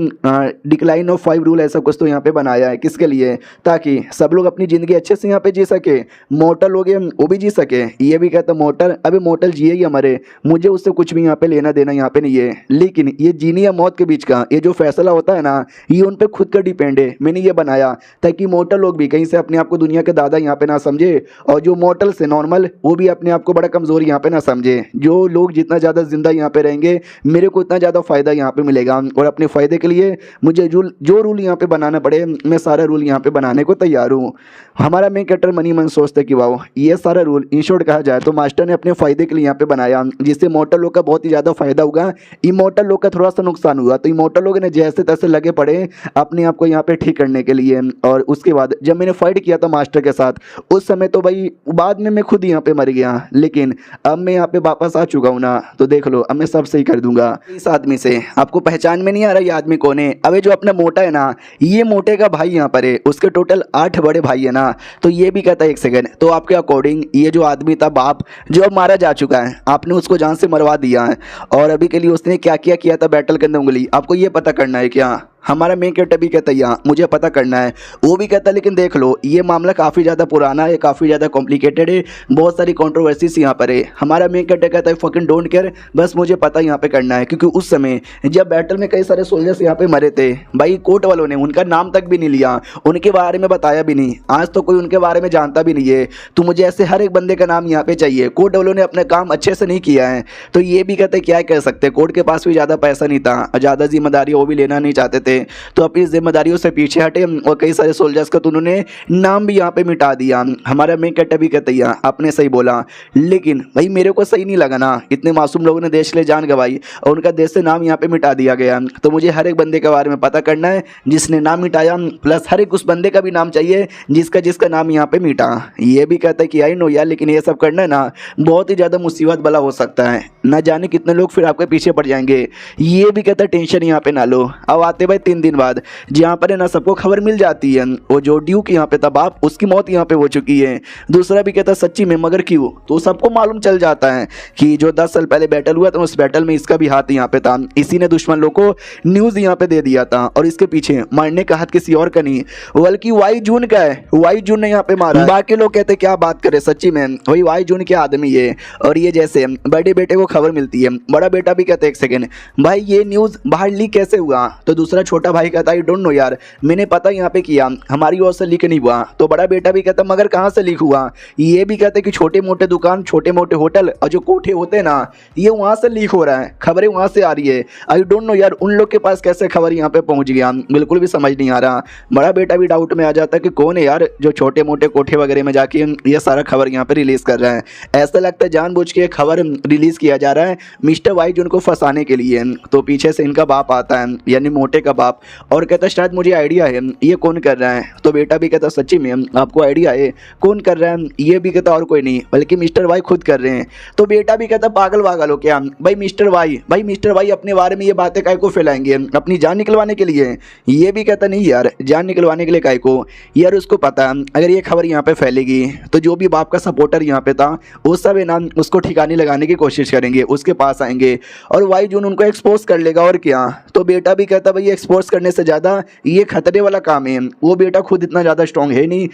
डिक्लाइन ऑफ 5 रूल ऐसा कुछ तो यहाँ पे बनाया है, किसके लिए? ताकि सब लोग अपनी ज़िंदगी अच्छे से यहाँ पे जी सके, मोर्टल लोग वो भी जी सके। ये भी कहता मोर्टल, अभी मोर्टल जिए ही हमारे, मुझे उससे कुछ भी यहाँ पे लेना देना यहाँ पे नहीं है, लेकिन ये जीने या मौत के बीच का ये जो फैसला होता है ना ये उन पर खुद का डिपेंड है। मैंने ये बनाया ताकि मोर्टल लोग भी कहीं से अपने आप को दुनिया के दादा यहाँ पे ना समझे और जो मोर्टल से नॉर्मल वो भी अपने आप को बड़ा कमजोर यहाँ पे ना समझे। जो लोग जितना ज़्यादा जिंदा यहाँ पे रहेंगे मेरे को उतना ज़्यादा फायदा यहाँ पे मिलेगा और अपने फायदे के लिए मुझे जो रूल यहाँ पे बनाना पड़े मैं सारा रूल यहाँ पे बनाने को तैयार हूँ। हमारा मेन कैरेक्टर मनी मन सोचते कि वाह ये सारा रूल इन शॉर्ट कहा जाए तो मास्टर ने अपने फायदे के लिए यहाँ पे बनाया जिससे मोर्टल लोग का बहुत ही ज़्यादा फायदा होगा, इमोर्टल लोग का थोड़ा सा नुकसान हुआ। तो इमोर्टल लोग ने जैसे तैसे लगे पड़े अपने आप को यहाँ पे ठीक करने के लिए। और उसके बाद जब मैंने फाइट किया था मास्टर के साथ उस समय तो भाई बाद में मैं खुद यहाँ पे मर गया, लेकिन अब मैं यहाँ पे वापस आ चुका हूँ ना तो देख लो अब मैं सब सही कर दूंगा। इस आदमी से आपको पहचान में नहीं आ रहा ये आदमी कौन है? अबे जो अपना मोटा है ना ये मोटे का भाई यहाँ पर है, उसके टोटल 8 बड़े भाई है ना। तो ये भी कहता है एक सेकंड, तो आपके अकॉर्डिंग ये जो आदमी था बाप जो अब मारा जा चुका है, आपने उसको जान से मरवा दिया है और अभी के लिए उसने क्या क्या किया था बैटल के अंदर उंगली, आपको ये पता करना है क्या? हमारा मेन कैरेक्टर भी कहता है मुझे पता करना है। वो भी कहता है लेकिन देख लो ये मामला काफ़ी ज़्यादा पुराना है, काफ़ी ज़्यादा कॉम्प्लिकेटेड है, बहुत सारी कंट्रोवर्सीज यहाँ पर है। हमारा मेन कैरेक्टर कहता है फकिंग डोंट केयर, बस मुझे पता यहाँ पे करना है। क्योंकि उस समय जब बैटल में कई सारे सोल्जर्स यहाँ पे मरे थे भाई कोर्ट वालों ने उनका नाम तक भी नहीं लिया, उनके बारे में बताया भी नहीं, आज तो कोई उनके बारे में जानता भी नहीं है। तो मुझे ऐसे हर एक बंदे का नाम यहाँ पे चाहिए। कोर्ट वालों ने अपना काम अच्छे से नहीं किया है। तो ये भी कहते क्या कह सकते, कोर्ट के पास भी ज़्यादा पैसा नहीं था, ज़्यादा जिम्मेदारी वो भी लेना नहीं चाहते थे, तो अपनी जिम्मेदारियों से पीछे हटे और कई सारे सोल्जर्स का तो उन्होंने नाम भी यहाँ पे मिटा दिया। हमारा मेन कैरेक्टर भी कहता है आपने सही बोला, लेकिन भाई मेरे को सही नहीं लगा ना, इतने मासूम लोगों ने देश के लिए जान गंवाई और उनका देश से नाम यहाँ पे मिटा दिया गया। तो मुझे हर एक बंदे के बारे में पता करना है जिसने नाम मिटाया, प्लस हर एक उस बंदे का भी नाम चाहिए जिसका जिसका नाम यहाँ पे मिटा। ये भी कहता है कि आई नो यार, लेकिन ये सब करना है ना बहुत ही ज़्यादा मुसीबत वाला हो सकता है, ना जाने कितने लोग फिर आपके पीछे पड़ जाएंगे। ये भी कहता है टेंशन यहाँ पे ना लो। अब आते भाई 3 दिन बाद जहाँ पर है ना सबको खबर मिल जाती है वो जो ड्यूक यहाँ पे था बाप उसकी मौत यहाँ पे हो चुकी है। दूसरा भी कहता है सच्ची में मगर क्यों, तो सबको मालूम चल जाता है कि जो 10 साल पहले बैटल हुआ था उस बैटल में इसका भी हाथ यहाँ पे था, इसी ने दुश्मन लोग को न्यूज़ यहाँ पे दे दिया था और इसके पीछे मारने का हाथ किसी और का नहीं बल्कि वाई जून का है, वाई जून ने यहाँ पे मारा। बाकी लोग कहते क्या बात करे, सच्ची में वही वाई जून के आदमी है। और ये जैसे बड़े बेटे को खबर मिलती है, बड़ा बेटा भी कहता है एक सेकेंड भाई ये न्यूज़ बाहर लीक कैसे हुआ, तो दूसरा छोटा भाई कहता है डोंट नो यार, मैंने पता यहाँ पे किया हमारी ओर से लीक नहीं हुआ। तो बड़ा बेटा भी कहता मगर कहाँ से लीक हुआ, ये भी कहते कि छोटे मोटे दुकान छोटे मोटे होटल और जो कोठे होते हैं ना ये वहाँ से लीक हो रहा है, खबरें वहाँ से आ रही है। आई डोंट नो यार उन लोग के पास कैसे खबर यहाँ पे पहुँच गया, बिल्कुल भी समझ नहीं आ रहा। बड़ा बेटा भी डाउट में आ जाता है कि कौन है यार जो छोटे मोटे कोठे वगैरह में जाके ये सारा खबर यहाँ पे रिलीज कर रहा है। ऐसा लगता है जानबूझ के खबर रिलीज किया जा रहा है मिस्टर वाई जो उनको फंसाने के लिए। तो पीछे से इनका बाप आता है यानी मोटे का बाप और कहता है शायद मुझे आइडिया है ये कौन कर रहा है। तो बेटा भी कहता सच्ची में आपको आइडिया है कौन कर रहा है, ये भी कहता और कोई नहीं बल्कि मिस्टर वाई खुद कर रहे हैं। तो बेटा भी कहता पागल वागल हो क्या भाई मिस्टर वाई अपने बारे में ये बातें काय को फैलाएंगे अपनी जान निकलवाने के लिए। ये भी कहता नहीं यार जान निकलवाने के लिए काय को, यार उसको पता अगर ये खबर यहाँ पे फैलेगी तो जो भी बाप का सपोर्टर यहाँ पे था वो सब है ना उसको ठिकाने लगाने की कोशिश करेंगे, उसके पास आएंगे और वाई जून उनको एक्सपोज कर लेगा और क्या। तो बेटा भी कहता भाई एक्सपोर्स करने से ज़्यादा ये खतरे वाला काम है। वो बेटा खुद इतना ज़्यादा स्ट्रॉन्ग है नहीं,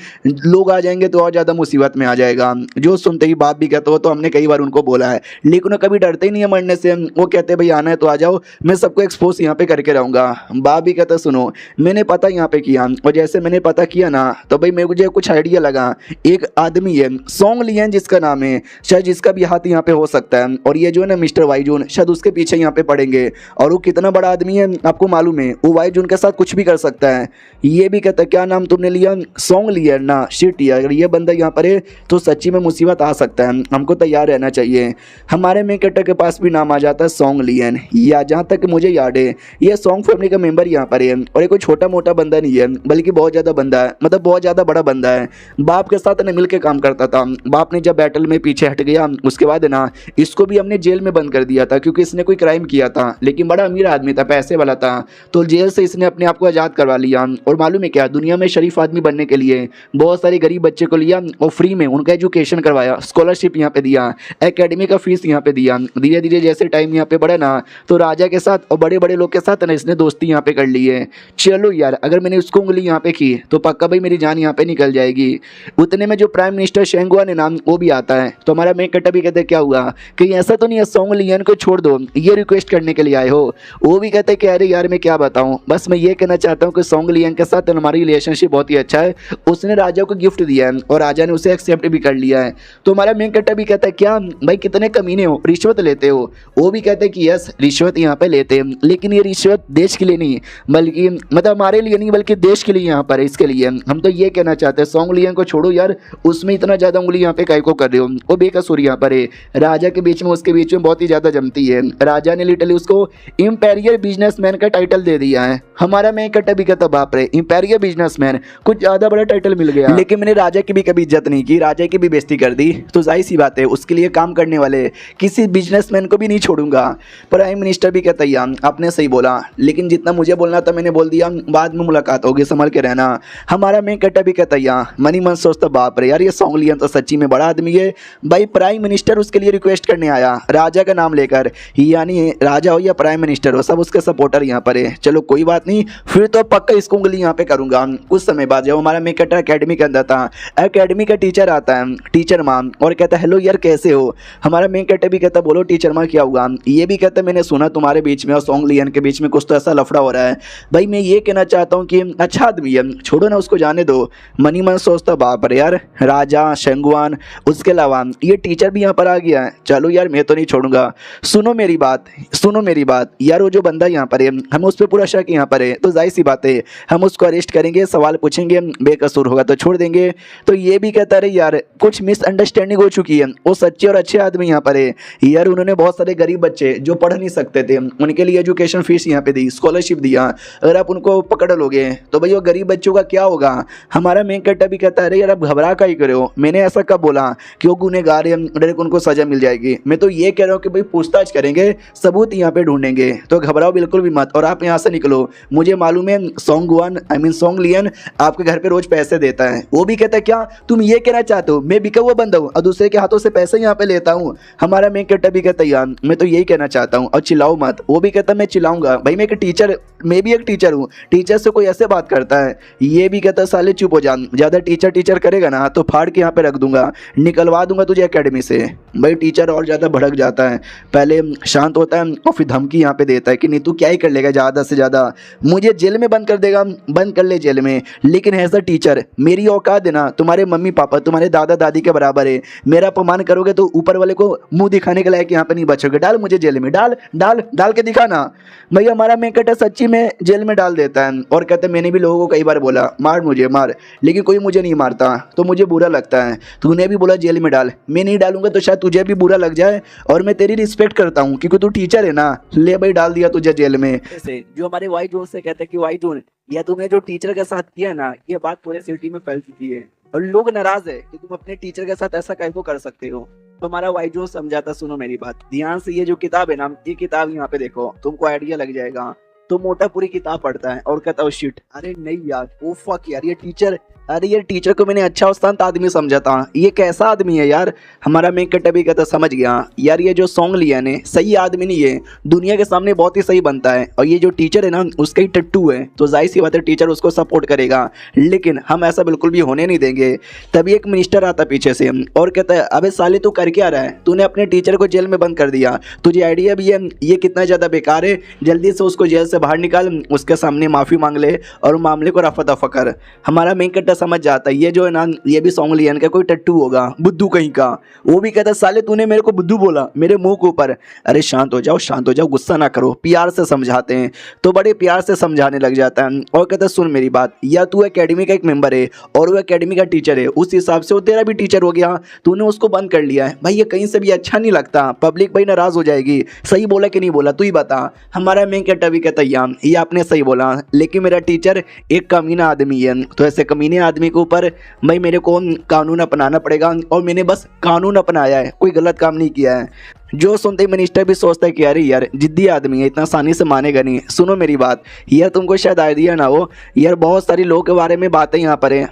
लोग आ जाएंगे तो और ज़्यादा मुसीबत में आ जाएगा। जो सुनते ही बाप भी कहते हो, तो हमने कई बार उनको बोला है, लेकिन वो कभी डरते ही नहीं है मरने से। वो कहते हैं भाई आना है तो आ जाओ, मैं सबको एक्सपोज यहाँ पे करके रहूँगा। बाप भी कहता सुनो मैंने पता यहाँ पे किया, और जैसे मैंने पता किया ना तो भाई मुझे कुछ आइडिया लगा। एक आदमी है सॉन्ग लियन जिसका नाम है, शायद जिसका भी हाथ यहाँ पे हो सकता है, और ये जो है ना मिस्टर वाई जून शायद उसके पीछे यहाँ पे पड़ेंगे। और वो कितना बड़ा आदमी है आपको मालूम है, वो वाई जून के साथ कुछ भी कर सकता है। ये भी कहता है क्या नाम तुमने लिया, सॉन्ग लिया ना, शिट यार अगर ये बंदा यहाँ पर है तो सच्ची में मुसीबत आ सकता है, हमको तैयार रहना चाहिए। हमारे मेन कैरेक्टर के पास भी नाम आ जाता है सॉन्ग लियन, या जहाँ तक मुझे याद है ये सॉन्ग फैमिली का मेंबर यहाँ पर है, और ये कोई छोटा मोटा बंदा नहीं है बल्कि बहुत ज़्यादा बंदा है, मतलब बहुत ज़्यादा बड़ा बंदा है। बाप के साथ ना मिल के काम करता था। बाप ने जब बैटल में पीछे हट गया उसके बाद ना इसको भी हमने जेल में बंद कर दिया था, क्योंकि इसने कोई क्राइम किया था, लेकिन बड़ा अमीर आदमी था, पैसे वाला था, तो जेल से इसने अपने आप को आज़ाद करवा लिया। और मालूम है क्या, दुनिया में शरीफ आदमी बनने के लिए बहुत सारे गरीब बच्चे को लिया और फ्री में उनका एजुकेशन करवाया, स्कॉलरशिप यहाँ पे दिया, एकेडमी का फीस यहाँ पे दिया। धीरे धीरे जैसे टाइम यहाँ पे बढ़ा ना तो राजा के साथ और बड़े बड़े लोग के साथ ना इसने दोस्ती यहाँ पे कर ली है। चलो यार अगर मैंने उसको उंगली यहाँ पे की तो पक्का भाई मेरी जान यहाँ पे निकल जाएगी। उतने में जो प्राइम मिनिस्टर शेंगुआन है ना वो भी आता है, तो हमारा मेन कैरेक्टर भी कहते क्या हुआ कि ऐसा तो नहीं है सॉन्ग लियन को छोड़ दो, ये रिक्वेस्ट करने के लिए आए हो। वो भी कहते कि अरे यार मैं क्या बताऊँ, बस मैं ये कहना चाहता हूँ कि सॉन्ग लियन के साथ हमारी रिलेशनशिप बहुत ही अच्छा है, उसने राजा को गिफ्ट दिया है और राजा ने उसे एक्सेप्ट भी कर लिया है। तो हमारा मेन कैरेक्टर भी कहता है क्या भाई कितने कमीने हो, रिश्वत लेते हो। वो भी कहते हैं कि यस रिश्वत यहाँ पे लेते हैं, लेकिन ये रिश्वत देश के लिए नहीं बल्कि मतलब हमारे लिए नहीं बल्कि देश के लिए यहाँ पर है, इसके लिए हम तो ये कहना चाहते हैं सॉन्ग लियन को छोड़ो यार, उसमें इतना ज़्यादा उंगली यहाँ पे काय को कर रहे हो। वो बेकसूर यहाँ पर है, राजा के बीच में उसके बीच में बहुत ही ज़्यादा जमती है। राजा ने लिटरली उसको इंपीरियल बिजनेसमैन का टाइटल दे दिया है। हमारा मैं कट्टा भी कहता बाप रे इंपीरियल बिजनेसमैन, कुछ ज़्यादा बड़ा टाइटल मिल गया, लेकिन मैंने राजा की भी कभी इज्जत नहीं की, राजा की भी बेइज्जती कर दी, तो जाहिर सी बात है उसके लिए काम करने वाले किसी बिजनेसमैन को भी नहीं छोड़ूंगा। प्राइम मिनिस्टर भी कहता है आपने सही बोला, लेकिन जितना मुझे बोलना था मैंने बोल दिया, बाद में मुलाकात होगी संभल के रहना। हमारा मैं कट्टा भी कहता है मनी मन सोचता बाप रे यार ये सॉन्ग लियन तो सच्ची में बड़ा आदमी है भाई। प्राइम मिनिस्टर उसके लिए रिक्वेस्ट करने आया राजा का नाम लेकर, यानी राजा हो या प्राइम मिनिस्टर हो सब उसके सपोर्टर यहाँ पर है। चलो कोई बात नहीं, फिर तो पक्का इसको उंगली यहाँ पे करूंगा। कुछ समय बाद जब हमारा मेन कैरेक्टर एकेडमी के अंदर था, एकेडमी का टीचर आता है, टीचर माँ, और कहता है हेलो यार कैसे हो। हमारा मेन कैरेक्टर भी कहता बोलो टीचर माँ क्या हुआ। ये भी कहता मैंने सुना तुम्हारे बीच में और सॉन्ग लियन के बीच में कुछ तो ऐसा लफड़ा हो रहा है। भाई मैं ये कहना चाहता हूँ कि अच्छा आदमी है, छोड़ो ना उसको जाने दो। मनी मन सोचता बाप रे यार राजा शेंगुआन, उसके अलावा ये टीचर भी यहाँ पर आ गया है, चलो यार मैं तो नहीं छोड़ूंगा। सुनो मेरी बात, सुनो मेरी बात यार, वो जो बंदा यहाँ पर है हम उस पर पूरा शक यहाँ पर है, तो जाहिर सी बात है हम उसको अरेस्ट करेंगे, सवाल पूछेंगे, बेकसूर होगा तो छोड़ देंगे। तो ये भी कहता रहे यार कुछ मिसअंडरस्टैंडिंग हो चुकी है, वो सच्चे और अच्छे आदमी यहाँ पर है यार। उन्होंने बहुत सारे गरीब बच्चे जो पढ़ नहीं सकते थे उनके लिए एजुकेशन फीस यहाँ पे दी, स्कॉलरशिप दिया, अगर आप उनको पकड़ लोगे तो भाई वो गरीब बच्चों का क्या होगा। हमारा मेन कैरेक्टर भी कहता है अरे यार आप घबरा का ही करे हो, मैंने ऐसा कब बोला कि वो गुनहगार है डायरेक्ट उनको सजा मिल जाएगी। मैं तो ये कह रहा हूँ कि भाई पूछताछ करेंगे, सबूत यहाँ पे ढूंढेंगे, तो घबराओ बिल्कुल भी मत और आप यहाँ से निकलो। मुझे मालूम है सॉन्ग लियन आपके घर पे रोज पैसे देता है। वो भी कहता है क्या तुम ये कहना चाहते हो मैं बिका हुआ बंदा हूँ और दूसरे के हाथों से पैसे यहाँ पे लेता हूँ। हमारा मेन कैरेक्टर भी कहता है मैं तो यही कहना चाहता हूँ और चिल्लाओ मत। वो भी कहता मैं चिल्लाऊंगा भाई, मैं एक टीचर, मैं भी एक टीचर हूँ, टीचर से कोई ऐसे बात करता है। ये भी कहता साले चुप हो जा, ज़्यादा टीचर टीचर करेगा ना तो फाड़ के यहाँ पे रख दूंगा, निकलवा दूंगा तुझे एकेडमी से। भाई टीचर और ज़्यादा भड़क जाता है, पहले शांत होता है और फिर धमकी यहाँ पे देता है कि नहीं तू क्या ही कर लेगा, ज़्यादा से ज़्यादा मुझे जेल में बंद कर देगा, बंद कर ले जेल में, लेकिन ऐसा टीचर मेरी औकात देना तुम्हारे मम्मी पापा तुम्हारे दादा दादी के बराबर है, मेरा अपमान करोगे तो ऊपर वाले को मुंह दिखाने के लायक यहाँ पे नहीं बचोगे। डाल मुझे जेल में, डाल डाल डाल के दिखाना। भैया हमारा मेन कैरेक्टर सच्ची में जेल में डाल देता है और कहते मैंने भी लोगों को कई बार बोला मार मुझे मार, लेकिन कोई मुझे नहीं मारता तो मुझे बुरा लगता है। तूने भी बोला जेल में डाल, मैं नहीं डालूंगा तो शायद तुझे भी बुरा लग जाए और मैं तेरी रिस्पेक्ट करता हूँ क्योंकि तू टीचर है ना, ले भाई डाल दिया तुझे जेल में। जो हमारे वाई जोन से कहते हैं कि वाई जोन या तुमने जो टीचर के साथ किया ना, ये बात पूरे सिटी में फैल चुकी है और लोग नाराज है कि तुम अपने टीचर के साथ ऐसा कैसे कर सकते हो। तो हमारा वाई जो समझाता सुनो मेरी बात ध्यान से, ये जो किताब है ना ये किताब यहाँ पे देखो तुमको आइडिया लग जाएगा। तो मोटा पूरी किताब पढ़ता है और कहता है शिट, अरे नहीं यार, ओ फक यार, ये टीचर, अरे ये टीचर को मैंने अच्छा उस्ताद आदमी समझा था, ये कैसा आदमी है यार। हमारा मेन कट भी कहता समझ गया यार, ये जो सॉन्ग लिया ने सही आदमी नहीं है, दुनिया के सामने बहुत ही सही बनता है, और ये जो टीचर है ना उसका ही टट्टू है, तो जाहिर सी बात है टीचर उसको सपोर्ट करेगा, लेकिन हम ऐसा बिल्कुल भी होने नहीं देंगे। तभी एक मिनिस्टर आता पीछे से और कहता है अबे साले तू कर क्या रहा है, तूने अपने टीचर को जेल में बंद कर दिया, तुझे आइडिया भी है ये कितना ज़्यादा बेकार है, जल्दी से उसको जेल से बाहर निकाल, उसके सामने माफ़ी मांग ले और मामले को रफा दफा कर। हमारा मेन कट्टा समझ जाता है ये जो है ना ये भी सॉन्ग लिया इनका कोई टट्टू होगा, बुद्धू कहीं का। वो भी कहता है साले तूने मेरे को बुद्धू बोला मेरे मुंह के ऊपर। अरे शांत हो जाओ, शांत हो जाओ, गुस्सा ना करो, प्यार से समझाते हैं। तो बड़े प्यार से समझाने लग जाता है और कहता है सुन मेरी बात, या तू एकेडमी का एक मेंबर है और वो एकेडमी का टीचर है, उस हिसाब से वो तेरा भी टीचर हो गया, तूने उसको बंद कर लिया है। भाई ये कहीं से भी अच्छा नहीं लगता, पब्लिक भाई नाराज हो जाएगी। सही बोला कि नहीं बोला तू ही बता। हमारा मेन कट्टा भी कहता ये आपने सही बोला, लेकिन मेरा टीचर एक कमीना आदमी है, तो ऐसे कमीने आदमी के ऊपर भाई मेरे को कानून अपनाना पड़ेगा, और मैंने बस कानून अपनाया है, कोई गलत काम नहीं किया है। जो सुनते ही मिनिस्टर भी सोचता है कि अरे यार जिद्दी आदमी है, इतना आसानी से मानेगा नहीं। सुनो मेरी बात, यार तुमको शायद आइडिया ना हो, यार बहुत सारी लोगों के बारे में बातें यहाँ पर है।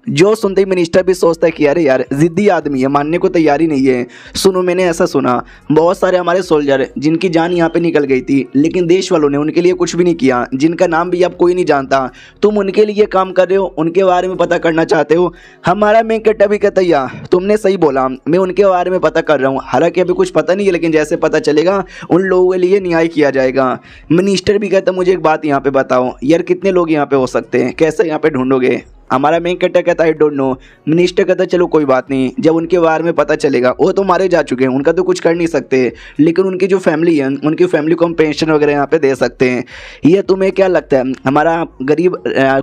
जो सुनते ही मिनिस्टर भी सोचता है कि अरे यार जिद्दी आदमी है, मानने को तैयारी नहीं है। सुनो मैंने ऐसा सुना बहुत सारे हमारे सोल्जर जिनकी जान यहाँ पे निकल गई थी, लेकिन देश वालों ने उनके लिए कुछ भी नहीं किया, जिनका नाम भी अब कोई नहीं जानता। तुम उनके लिए काम कर रहे हो, उनके बारे में पता करना चाहते हो। हमारा मेन कट्टा भी कहता है तुमने सही बोला, मैं उनके बारे में पता कर रहा हूँ, हालांकि अभी कुछ पता नहीं है, लेकिन जैसे पता चलेगा उन लोगों के लिए न्याय किया जाएगा। मिनिस्टर भी कहता मुझे एक बात यहाँ पे बताओ यार, कितने लोग यहाँ पे हो सकते हैं, कैसे यहाँ पे ढूंढोगे। हमारा मेन कट्टा कहता है डोंट नो। मिनिस्टर कहता है चलो कोई बात नहीं, जब उनके बारे में पता चलेगा, वो तो मारे जा चुके हैं, उनका तो कुछ कर नहीं सकते, लेकिन उनकी जो फैमिली है उनकी फैमिली को हम पेंशन वगैरह यहाँ पे दे सकते हैं। ये तुम्हें क्या लगता है हमारा गरीब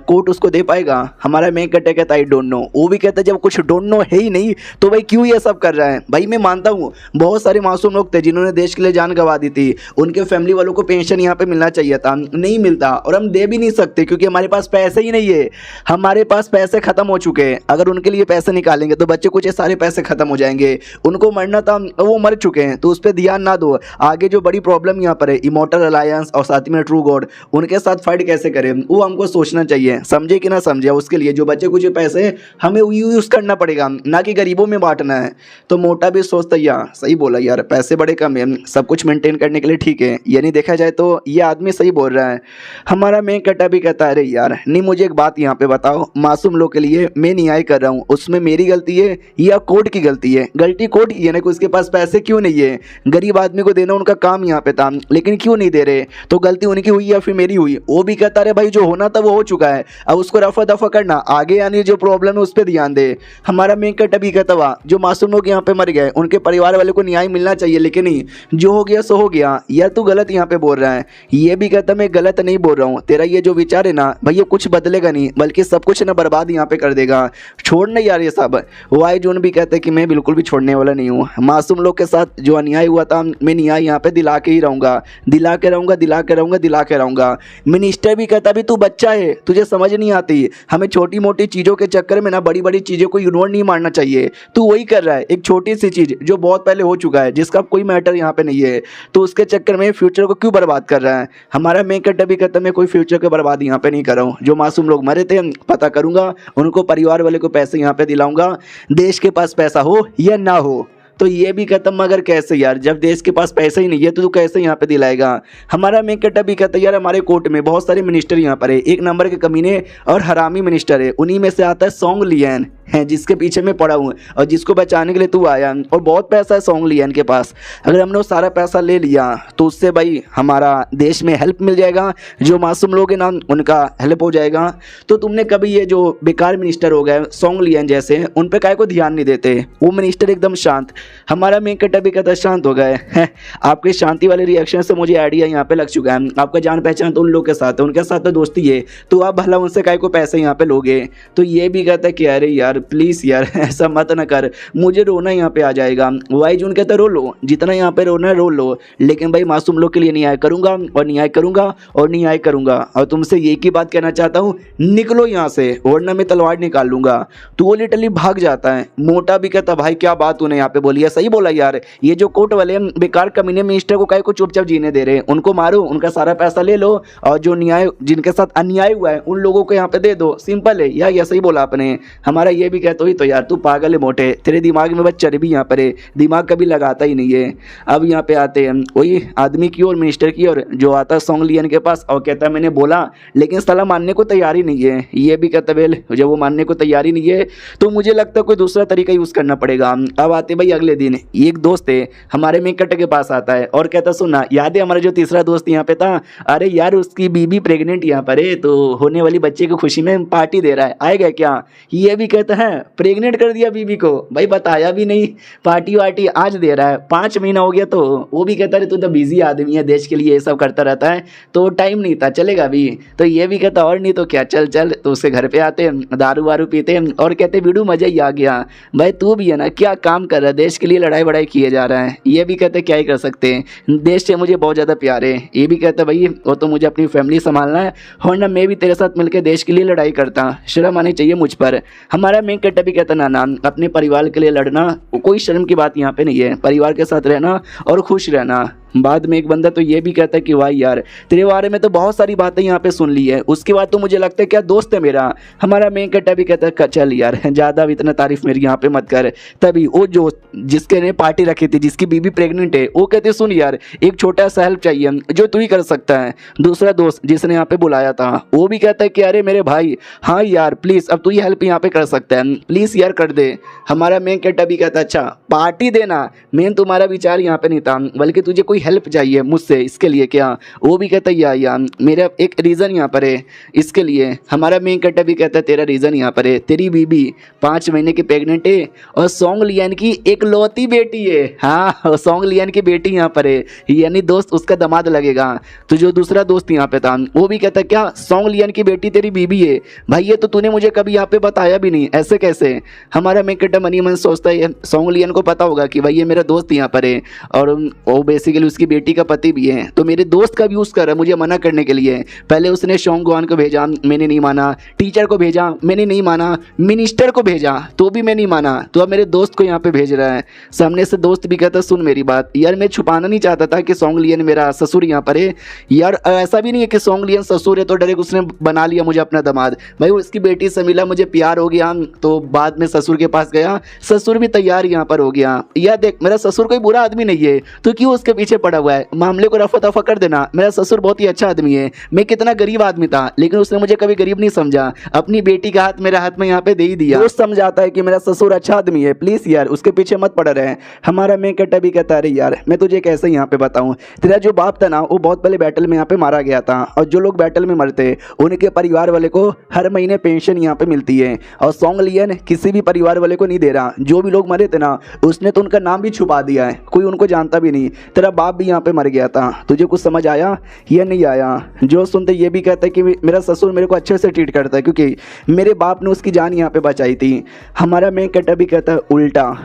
कोर्ट उसको दे पाएगा। हमारा मेन कट्टा कहता है डोंट नो। वो भी कहता है जब कुछ डोंट नो है ही नहीं तो भाई क्यों ये सब कर रहा है। भाई मैं मानता हूँ बहुत सारे मासूम लोग थे जिन्होंने देश के लिए जान गंवा दी थी, उनके फैमिली वालों को पेंशन यहाँ पे मिलना चाहिए था, नहीं मिलता, और हम दे भी नहीं सकते क्योंकि हमारे पास पैसे ही नहीं है, हमारे पास पैसे खत्म हो चुके हैं। अगर उनके लिए पैसे निकालेंगे तो बच्चे कुछ सारे पैसे खत्म हो जाएंगे, उनको मरना था, वो मर चुके हैं, तो उस पर ध्यान ना दो। आगे जो बड़ी प्रॉब्लम यहाँ पर है इमॉर्टल अलायंस और साथ में ट्रू गॉड, उनके साथ फाइट कैसे करें वो हमको सोचना चाहिए, समझे कि ना समझे। उसके लिए जो बच्चे कुछ पैसे हमें यूज़ करना पड़ेगा, ना कि गरीबों में बांटना है। तो मोटा भी सोचता यार सही बोला यार, पैसे बड़े कम है, सब कुछ मेंटेन करने के लिए ठीक है, यानी देखा जाए तो ये आदमी सही बोल रहा है। हमारा मेन कट्टा भी कहता है अरे यार नहीं, मुझे एक बात यहाँ पे बताओ, मासूम लोग के लिए मैं न्याय कर रहा हूँ, उसमें मेरी गलती है या कोर्ट की गलती है। गलती कोर्ट की है ना कि उसके पास पैसे क्यों नहीं है, गरीब आदमी को देना उनका काम यहाँ पे था, लेकिन क्यों नहीं दे रहे, तो गलती उनकी हुई या फिर मेरी हुई। वो भी कहता है भाई जो होना था वो हो चुका है, अब उसको रफा दफा करना, आगे यानी जो प्रॉब्लम है उस पर ध्यान दे। हमारा मेन कट्टा भी कहता हुआ जो मासूम लोग यहाँ पे मर गए उनके परिवार वाले को न्याय मिलना चाहिए, लेकिन नहीं, जो हो गया सो हो गया, यार तू गलत यहाँ पे बोल रहा है। ये भी कहता मैं गलत नहीं बोल रहा हूँ, तेरा ये जो विचार है ना भाई ये कुछ बदलेगा नहीं, बल्कि सब कुछ ना बर्बाद यहाँ पे कर देगा, छोड़ना यार ये सब। वाई जून भी कहते हैं कि मैं बिल्कुल भी छोड़ने वाला नहीं हूँ, मासूम लोग के साथ जो अन्याय हुआ था मैं न्याय यहाँ पे दिला के ही रहूँगा, दिला के रहूँगा, दिला के रहूँगा, दिला के रहूँगा। मिनिस्टर भी कहता भी तू बच्चा है, तुझे समझ नहीं आती, हमें छोटी मोटी चीज़ों के चक्कर में ना बड़ी बड़ी चीज़ों को इग्नोर नहीं मारना चाहिए। तू वही कर रहा है, एक छोटी सी चीज़ जो बहुत पहले हो चुका है, जिसका कोई मैटर यहाँ पे नहीं है, तो उसके चक्कर में फ्यूचर को क्यों बर्बाद कर रहा है। हमारा मेन कट्टा भी कहता मैं कोई फ्यूचर को बर्बाद यहाँ पे नहीं कर रहा हूँ, जो मासूम लोग मरे थे पता करूँगा, उनको परिवार वाले को पैसे यहाँ पे दिलाऊंगा, देश के पास पैसा हो या ना हो। तो ये भी खत्म, मगर कैसे यार, जब देश के पास पैसा ही नहीं है तो तू कैसे यहाँ पे दिलाएगा। हमारा मेन कट्टा भी कहता है यार हमारे कोर्ट में बहुत सारे मिनिस्टर यहाँ पर है, एक नंबर के कमीने और हरामी मिनिस्टर है, उन्हीं में से आता है सॉन्ग लियन है, जिसके पीछे मैं पड़ा हूँ और जिसको बचाने के लिए तू आया, और बहुत पैसा है सॉन्ग लियन के पास। अगर हमने वो सारा पैसा ले लिया तो उससे भाई हमारा देश में हेल्प मिल जाएगा, जो मासूम लोग हैं ना उनका हेल्प हो जाएगा। तो तुमने कभी ये जो बेकार मिनिस्टर हो गए सॉन्ग लियन जैसे, उन पर काहे को ध्यान नहीं देते। वो मिनिस्टर एकदम शांत, हमारा मेन कट्टा भी कहता शांत हो गए हैं। आपके शांति वाले रिएक्शन से मुझे आइडिया यहाँ पे लग चुका है, आपका जान पहचान तो उन लोग के साथ है, उनके साथ तो दोस्ती है, तो आप भला उनसे काहे को पैसे यहाँ पे लोगे। तो ये भी कहता है कि अरे यार प्लीज़ यार ऐसा मत ना कर, मुझे रोना यहाँ पे आ जाएगा। वाई जून कहता रो लो, जितना यहाँ पे रोना है रो लो, लेकिन भाई मासूम लोग के लिए न्याय करूँगा और न्याय करूँगा और न्याय करूँगा। और तुमसे एक ही बात कहना चाहता हूँ, निकलो यहाँ से वरना मैं तलवार निकाल लूँगा। तो वो लिटरली भाग जाता है। मोटा भी कहता भाई क्या बात तूने यहाँ पे बोली बोलिए सही बोला यार, ये जो कोर्ट वाले बेकार कमीने मिनिस्टर को काहे को चुपचाप जीने दे रहे हैं, उनको मारो, उनका सारा पैसा ले लो और जो न्याय जिनके साथ अन्याय हुआ है उन लोगों को यहाँ पे दे दो, सिंपल है यार। ये सही बोला आपने। हमारा ये भी कहते ही तो यार तू पागल है मोटे, तेरे दिमाग में बस चर्बी यहाँ पर है, दिमाग कभी लगाता ही नहीं है। अब यहाँ पे आते हैं वही आदमी की और मिनिस्टर की और जो आता है सॉन्ग लियन के पास और कहता है मैंने बोला, लेकिन साला मानने को तैयार ही नहीं है। ये भी कहता वेल जब वो मानने को तैयार ही नहीं है तो मुझे लगता है कोई दूसरा तरीका यूज़ करना पड़ेगा। अब आते भाई अगले दिन एक दोस्त है हमारे मेन कट के पास आता है और कहता सुना याद है हमारा जो तीसरा दोस्त यहाँ पे था, अरे यार उसकी बीबी प्रेग्नेंट यहाँ पर है तो होने वाली बच्चे की खुशी में पार्टी दे रहा है, आएगा क्या? ये भी कहता है प्रेग्नेंट कर दिया बीबी को, भाई बताया भी नहीं, पार्टी वार्टी आज दे रहा है, 5 महीना हो गया। तो वो भी कहता है तू तो बिजी आदमी है, देश के लिए ये सब करता रहता है तो टाइम नहीं था, चलेगा भी? तो ये भी कहता और नहीं तो क्या, चल चल। तो उसके घर पे आते हैं, दारू वारू पीते हैं और कहते वीडियो मजा ही आ गया। भाई तू भी है ना, क्या काम कर रहा है, देश के लिए लड़ाई वड़ाई किए जा रहा है। ये भी कहते क्या ही कर सकते हैं, देश से मुझे बहुत ज़्यादा प्यार है। ये भी कहता भाई वो तो मुझे अपनी फैमिली संभालना है, वरना मैं भी तेरे साथ मिलकर देश के लिए लड़ाई करता, शर्म आनी चाहिए मुझ पर। हमारा मेन कट्टा भी कहता ना अपने परिवार के लिए लड़ना कोई शर्म की बात यहाँ पे नहीं है, परिवार के साथ रहना और खुश रहना। बाद में एक बंदा तो ये भी कहता है कि भाई यार तेरे बारे में तो बहुत सारी बातें यहाँ पे सुन ली है, उसके बाद तो मुझे लगता है क्या दोस्त है मेरा। हमारा मेन कट्टा भी कहता है चल यार ज़्यादा इतना तारीफ मेरी यहाँ पे मत कर। तभी वो जो जिसके ने पार्टी रखी थी जिसकी बीबी प्रेग्नेंट है वो कहते सुन यार एक छोटा सा हेल्प चाहिए जो तू ही कर सकता है। दूसरा दोस्त जिसने यहाँ पे बुलाया था वो भी कहता है कि अरे मेरे भाई हाँ यार प्लीज़ अब तू ये हेल्प यहाँ पे कर सकता है, प्लीज़ यार कर दे। हमारा मेन कट्टा भी कहता है अच्छा पार्टी देना, मेन तुम्हारा विचार यहाँ पे नहीं था बल्कि तुझे कोई हेल्प चाहिए मुझसे, इसके लिए क्या? वो भी कहता है यार मेरा एक रीज़न यहाँ पर है इसके लिए। हमारा मेन कट्टा भी कहता है तेरा रीज़न यहाँ पर है, तेरी बीबी 5 महीने की प्रेग्नेंट है और सॉन्ग लियन की एकलौती बेटी है। हाँ सॉन्ग लियन की बेटी यहाँ पर है, यानी दोस्त उसका दामाद लगेगा। तो जो दूसरा दोस्त यहाँ पे था वो भी कहता है क्या सॉन्ग लियन की बेटी तेरी बीबी है? भाई ये तो तूने मुझे कभी यहाँ पे बताया भी नहीं, ऐसे कैसे? हमारा मेन कट्टा मनी मन सोचता है सॉन्ग लियन को पता होगा कि भाई ये मेरा दोस्त यहाँ पर है और वो बेसिकली उसकी बेटी का पति भी है, तो मेरे दोस्त का भी यूज़ कर रहा है मुझे मना करने के लिए। पहले उसने शोंगवान को भेजा, मैंने नहीं माना, टीचर को भेजा, मैंने नहीं माना, मिनिस्टर को भेजा तो भी मैं नहीं माना, तो अब मेरे दोस्त को यहाँ पे भेज रहा है। सामने से दोस्त भी कहता सुन मेरी बात यार, मैं छुपाना नहीं चाहता था कि सॉन्ग लियन मेरा ससुर यहाँ पर है यार, ऐसा भी नहीं है कि सॉन्ग लियन ससुर है तो डायरेक्ट उसने बना लिया मुझे अपना दामाद। भाई उसकी बेटी से मिला, मुझे प्यार हो गया तो बाद में ससुर के पास गया, ससुर भी तैयार यहाँ पर हो गया। यार देख मेरा ससुर कोई बुरा आदमी नहीं है, तो क्यों उसके पीछे पड़ा हुआ है? मामले को रफा दफा कर देना, मेरा ससुर बहुत ही अच्छा आदमी है, मैं कितना गरीब आदमी था लेकिन उसने मुझे कभी गरीब नहीं समझा, अपनी बेटी का हाथ मेरे हाथ में यहाँ पे दे ही दिया। दोस्त समझाता है कि मेरा ससुर अच्छा आदमी है, प्लीज यार उसके पीछे मत पड़ रहे हैं। हमारा मेन कट्टा भी कहता है अरे यार मैं तुझे कैसे यहाँ पे बताऊँ, तेरा जो बाप था ना वो बहुत पहले बैटल में यहाँ पे मारा गया था और जो लोग बैटल में मरते उनके परिवार वाले को हर महीने पेंशन यहाँ पे मिलती है और सॉन्ग लियन किसी भी परिवार वाले को नहीं दे रहा। जो भी लोग मरे थे ना उसने तो उनका नाम भी छुपा दिया है, कोई उनको जानता भी नहीं। तेरा बाप भी यहाँ पे मर गया था, तुझे कुछ समझ आया या नहीं आया? जो सुनते ये भी कहता है कि मेरा ससुर मेरे को अच्छे से ट्रीट करता है क्योंकि मेरे बाप ने उसकी जान यहाँ पे बचाई थी। हमारा मेन कट्टा भी कहता है उल्टा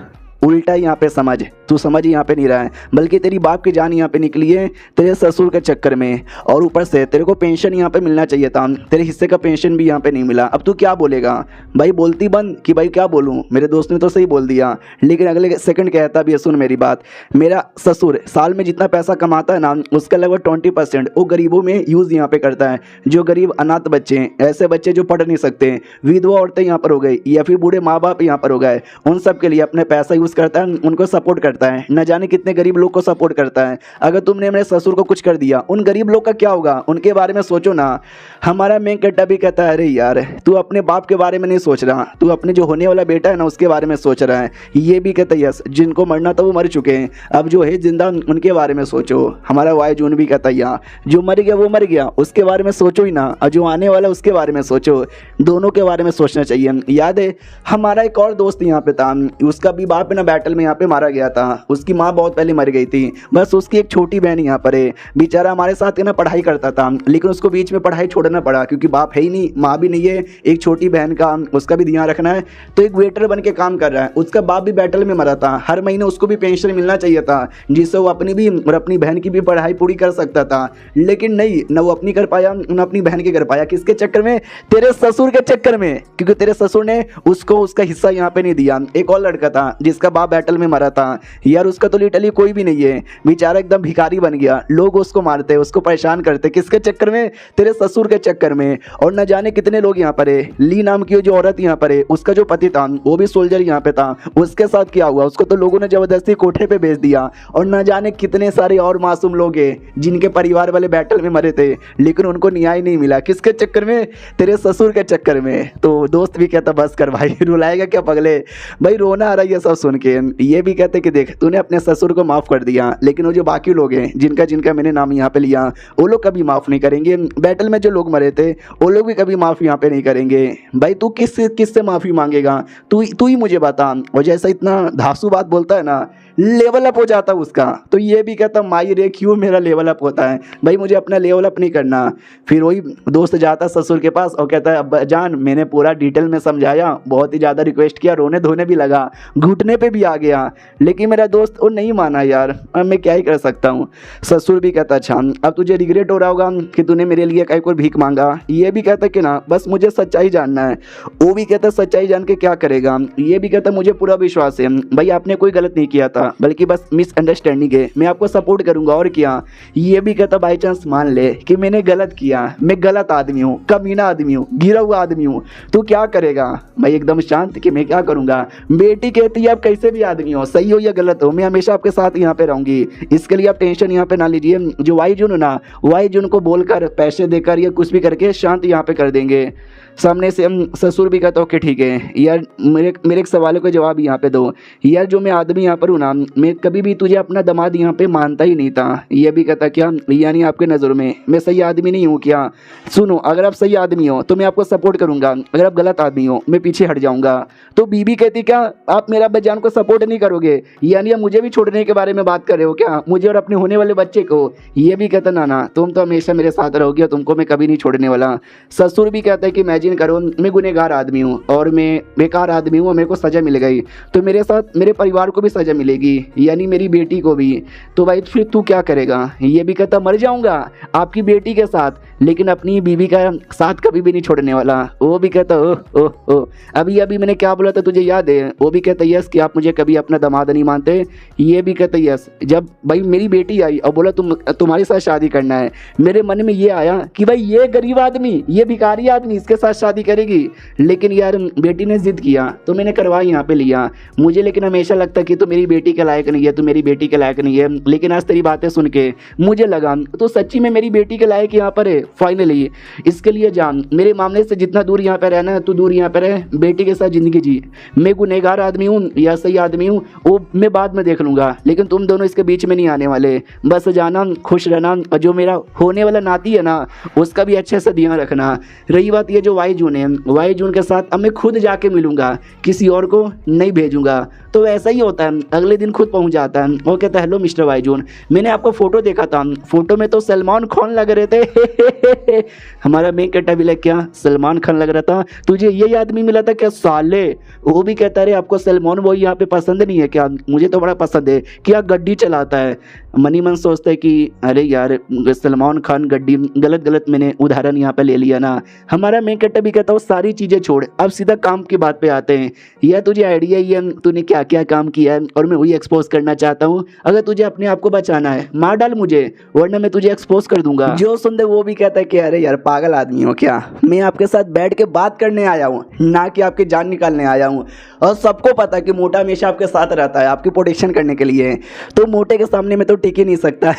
उल्टा यहाँ पे समझ, तू समझ यहाँ पे नहीं रहा है, बल्कि तेरी बाप की जान यहाँ पे निकली है तेरे ससुर के चक्कर में, और ऊपर से तेरे को पेंशन यहाँ पे मिलना चाहिए था, तेरे हिस्से का पेंशन भी यहाँ पे नहीं मिला। अब तू क्या बोलेगा? भाई बोलती बंद कि भाई क्या बोलूँ, मेरे दोस्त ने तो सही बोल दिया, लेकिन अगले सेकंड कहता भी है सुन मेरी बात, मेरा ससुर साल में जितना पैसा कमाता है ना उसका लगभग 20% वो गरीबों में यूज़ यहाँ पे करता है। जो गरीब अनाथ बच्चे हैं, ऐसे बच्चे जो पढ़ नहीं सकते, विधवा औरतें यहाँ पर हो गई या फिर बूढ़े माँ बाप यहाँ पर हो गए, उन सब के लिए अपने पैसा यूज़ करता है, उनको सपोर्ट करता है। न जाने कितने गरीब लोग को सपोर्ट करता है। अगर तुमने मेरे ससुर को कुछ कर दिया उन गरीब लोग का क्या होगा, उनके बारे में सोचो ना। हमारा मेन कट्टा भी कहता है अरे यार तू अपने बाप के बारे में नहीं सोच रहा, तू अपने जो होने वाला बेटा है ना उसके बारे में सोच रहा है। ये भी कहता है यस जिनको मरना था वो मर चुके हैं, अब जो है जिंदा उनके बारे में सोचो। हमारा वाई जून भी कहता है यहाँ जो मर गया वो मर गया, उसके बारे में सोचो ही ना, और जो आने वाला उसके बारे में सोचो, दोनों के बारे में सोचना चाहिए। याद है हमारा एक और दोस्त यहाँ पे था, उसका भी बाप ना बैटल में यहाँ पे मारा गया था, था, उसकी माँ बहुत पहले मर गई थी, बस उसकी एक छोटी बहन यहाँ पर है। बेचारा हमारे साथ है ना पढ़ाई करता था, लेकिन उसको बीच में पढ़ाई छोड़ना पड़ा क्योंकि बाप है ही नहीं, माँ भी नहीं है, एक छोटी बहन का उसका भी ध्यान रखना है। तो एक वेटर बन के काम कर रहा है। उसका बाप भी बैटल में मरा था, हर महीने उसको भी पेंशन मिलना चाहिए था जिससे वो अपनी भी और अपनी बहन की भी पढ़ाई पूरी कर सकता था, लेकिन नहीं, न वो अपनी कर पाया न अपनी बहन की कर पाया। किसके चक्कर में? तेरे ससुर के चक्कर में, क्योंकि तेरे ससुर ने उसको उसका हिस्सा यहाँ पे नहीं दिया। एक और लड़का था जिसका बाप बैटल में मरा था यार, उसका तो लिटरली कोई भी नहीं है, बेचारा एकदम भिखारी बन गया, लोग उसको मारते, उसको परेशान करते। किसके चक्कर में? तेरे ससुर के चक्कर में। और न जाने कितने लोग यहाँ पर है। ली नाम की जो औरत यहाँ पर है, उसका जो पति था वो भी सोल्जर यहाँ पे था, उसके साथ क्या हुआ? उसको तो लोगों ने जबरदस्ती कोठे पे भेज दिया। और न जाने कितने सारे और मासूम लोग हैं जिनके परिवार वाले बैटल में मरे थे, लेकिन उनको न्याय नहीं मिला। किसके चक्कर में? तेरे ससुर के चक्कर में। तो दोस्त भी कहता बस कर भाई, रुलाएगा क्या पगले? भाई रोना आ रहा है ये सब सुन के। ये भी कहते कि देख तूने अपने ससुर को माफ़ कर दिया, लेकिन वो जो बाकी लोग हैं जिनका जिनका मैंने नाम यहाँ पे लिया, वो लोग कभी माफ़ नहीं करेंगे। बैटल में जो लोग मरे थे वो लोग भी कभी माफ़ यहाँ पे नहीं करेंगे। भाई तू किससे माफ़ी मांगेगा? तू ही मुझे बता। और जैसा इतना धांसू बात बोलता है ना, लेवल अप हो जाता उसका। तो ये भी कहता माई रे क्यों मेरा लेवल अप होता है? भाई मुझे अपना लेवल अप नहीं करना। फिर वही दोस्त जाता ससुर के पास और कहता है अब्बा जान मैंने पूरा डिटेल में समझाया, बहुत ही ज़्यादा रिक्वेस्ट किया, रोने धोने भी लगा, घुटने पे भी आ गया, लेकिन मेरा दोस्त वो नहीं माना यार, अब मैं क्या ही कर सकता हूँ। ससुर भी कहता अच्छा अब तुझे रिग्रेट हो रहा होगा कि तूने मेरे लिए कहीं कोई भीख मांगा। ये भी कहता कि ना बस मुझे सच्चाई जानना है। वो भी कहता सच्चाई जान के क्या करेगा? ये भी कहता मुझे पूरा विश्वास है भाई आपने कोई गलत नहीं किया था, बल्कि बस मिसअंडरस्टैंडिंग है, मैं आपको सपोर्ट करूंगा और क्या। ये भी कहता बाई चांस मान ले कि मैंने गलत किया, मैं गलत आदमी हूँ, कमीना आदमी हूँ, गिरा हुआ आदमी हूँ, तो क्या करेगा? भाई एकदम शांत कि मैं क्या करूंगा। बेटी कहती है आप कैसे भी आदमी हो, सही हो या गलत हो, मैं हमेशा आपके साथ यहाँ पे रहूंगी, इसके लिए आप टेंशन यहाँ पे ना लीजिए। जो वाई जुन ना, वाई जुन को बोलकर पैसे देकर या कुछ भी करके शांत यहाँ पे कर देंगे। सामने से हम ससुर भी कहता ओके ठीक है यार, मेरे एक सवालों का जवाब यहाँ पे दो यार, जो मैं आदमी यहाँ पर हूँ ना, मैं कभी भी तुझे अपना दामाद यहाँ पे मानता ही नहीं था। ये भी कहता क्या यानी आपके नज़रों में मैं सही आदमी नहीं हूँ क्या? सुनो अगर आप सही आदमी हो तो मैं आपको सपोर्ट करूँगा, अगर आप गलत आदमी हो मैं पीछे हट जाऊँगा। तो बीबी कहती क्या आप मेरा बजान को सपोर्ट नहीं करोगे, यानी आप मुझे भी छोड़ने के बारे में बात कर रहे हो क्या, मुझे और अपने होने वाले बच्चे को? ये भी कहता ना तुम तो हमेशा मेरे साथ रहोगे और तुमको मैं कभी नहीं छोड़ने वाला। ससुर भी कहता है कि इमेजिन करो मैं गुनहगार आदमी हूँ और मैं बेकार आदमी हूँ, मेरे को सज़ा मिल गई तो मेरे साथ मेरे परिवार को भी सज़ा मिलेगी, यानी मेरी बेटी को भी। तो भाई फिर तू क्या करेगा? ये भी कहता मर जाऊँगा आपकी बेटी के साथ, लेकिन अपनी बीवी का साथ कभी भी नहीं छोड़ने वाला। वो भी कहता ओह ओह ओह अभी मैंने क्या बोला था तुझे याद है? वो भी कहता यस कि आप मुझे कभी अपना दामाद नहीं मानते। ये भी कहता यस। जब भाई मेरी बेटी आई और बोला तुम्हारे साथ शादी करना है, मेरे मन में ये आया कि भाई ये गरीब आदमी, ये भिखारी आदमी इसके साथ शादी करेगी, लेकिन यार बेटी ने जिद किया तो मैंने करवा यहाँ पे लिया। मुझे लेकिन हमेशा लगता कि तू मेरी बेटी के लायक नहीं है, तू मेरी बेटी के लायक नहीं है, लेकिन आज तेरी बातें सुन के मुझे लगा तो सच्ची में मेरी बेटी के लायक यहाँ पर है फाइनली। इसके लिए जान मेरे मामले से जितना दूर यहाँ पे रहना है तू दूर यहाँ पे रह, बेटी के साथ ज़िंदगी जी। मैं गुनहगार आदमी हूँ या सही आदमी हूँ वो मैं बाद में देख लूँगा, लेकिन तुम दोनों इसके बीच में नहीं आने वाले। बस जाना खुश रहना और जो मेरा होने वाला नाती है ना उसका भी अच्छे से ध्यान रखना। रही बात ये जो वाई जून है, वाई जून के साथ अब मैं खुद जाके मिलूँगा, किसी और को नहीं भेजूँगा। तो ऐसा ही होता है, अगले दिन खुद पहुँच जाता है। वो कहता है हेलो मिस्टर वाई जून, मैंने आपको फ़ोटो देखा था, फ़ोटो में तो सलमान खान लग रहे थे। हमारा मेन कट्टा भी लग क्या सलमान खान लग रहा था, तुझे ये आदमी मिला था क्या साले? वो भी कहता है आपको सलमान वो यहाँ पे पसंद नहीं है क्या? मुझे तो बड़ा पसंद है, क्या गड्डी चलाता है। मनी मन सोचता है कि अरे यार सलमान खान गड्डी, गलत मैंने उदाहरण यहाँ पे ले लिया ना। हमारा मेन कट्टा भी कहता है सारी चीज़ें छोड़, अब सीधा काम की बात पे आते हैं। यह तुझे आइडिया ही है तूने क्या क्या काम किया है और मैं वही एक्सपोज करना चाहता हूँ। अगर तुझे अपने आप को बचाना है मार डाल मुझे, वरना मैं तुझे एक्सपोज कर दूंगा। जो सुन दे वो भी कहता है कि अरे यार पागल आदमी हो क्या, मैं आपके साथ बैठ के बात करने आया हूँ ना कि आपकी जान निकालने आया हूँ। और सबको पता है कि मोटा हमेशा आपके साथ रहता है आपकी प्रोटेक्शन करने के लिए, तो मोटे के सामने में तो टिक ही नहीं सकता।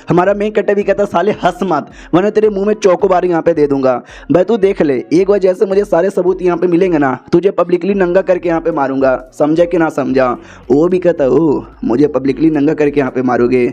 हमारा मेन कट्टा भी कहता साले हंस मत, वरना तेरे मुंह में चौकोबार यहाँ पे दे दूंगा। दूंगा। भाई तू देख ले, एक बार जैसे मुझे सारे सबूत यहाँ पे मिलेंगे ना, तुझे पब्लिकली नंगा करके यहाँ पे मारूंगा, समझा कि ना समझा। वो भी कहता ओ मुझे पब्लिकली नंगा करके यहाँ पे मारोगे,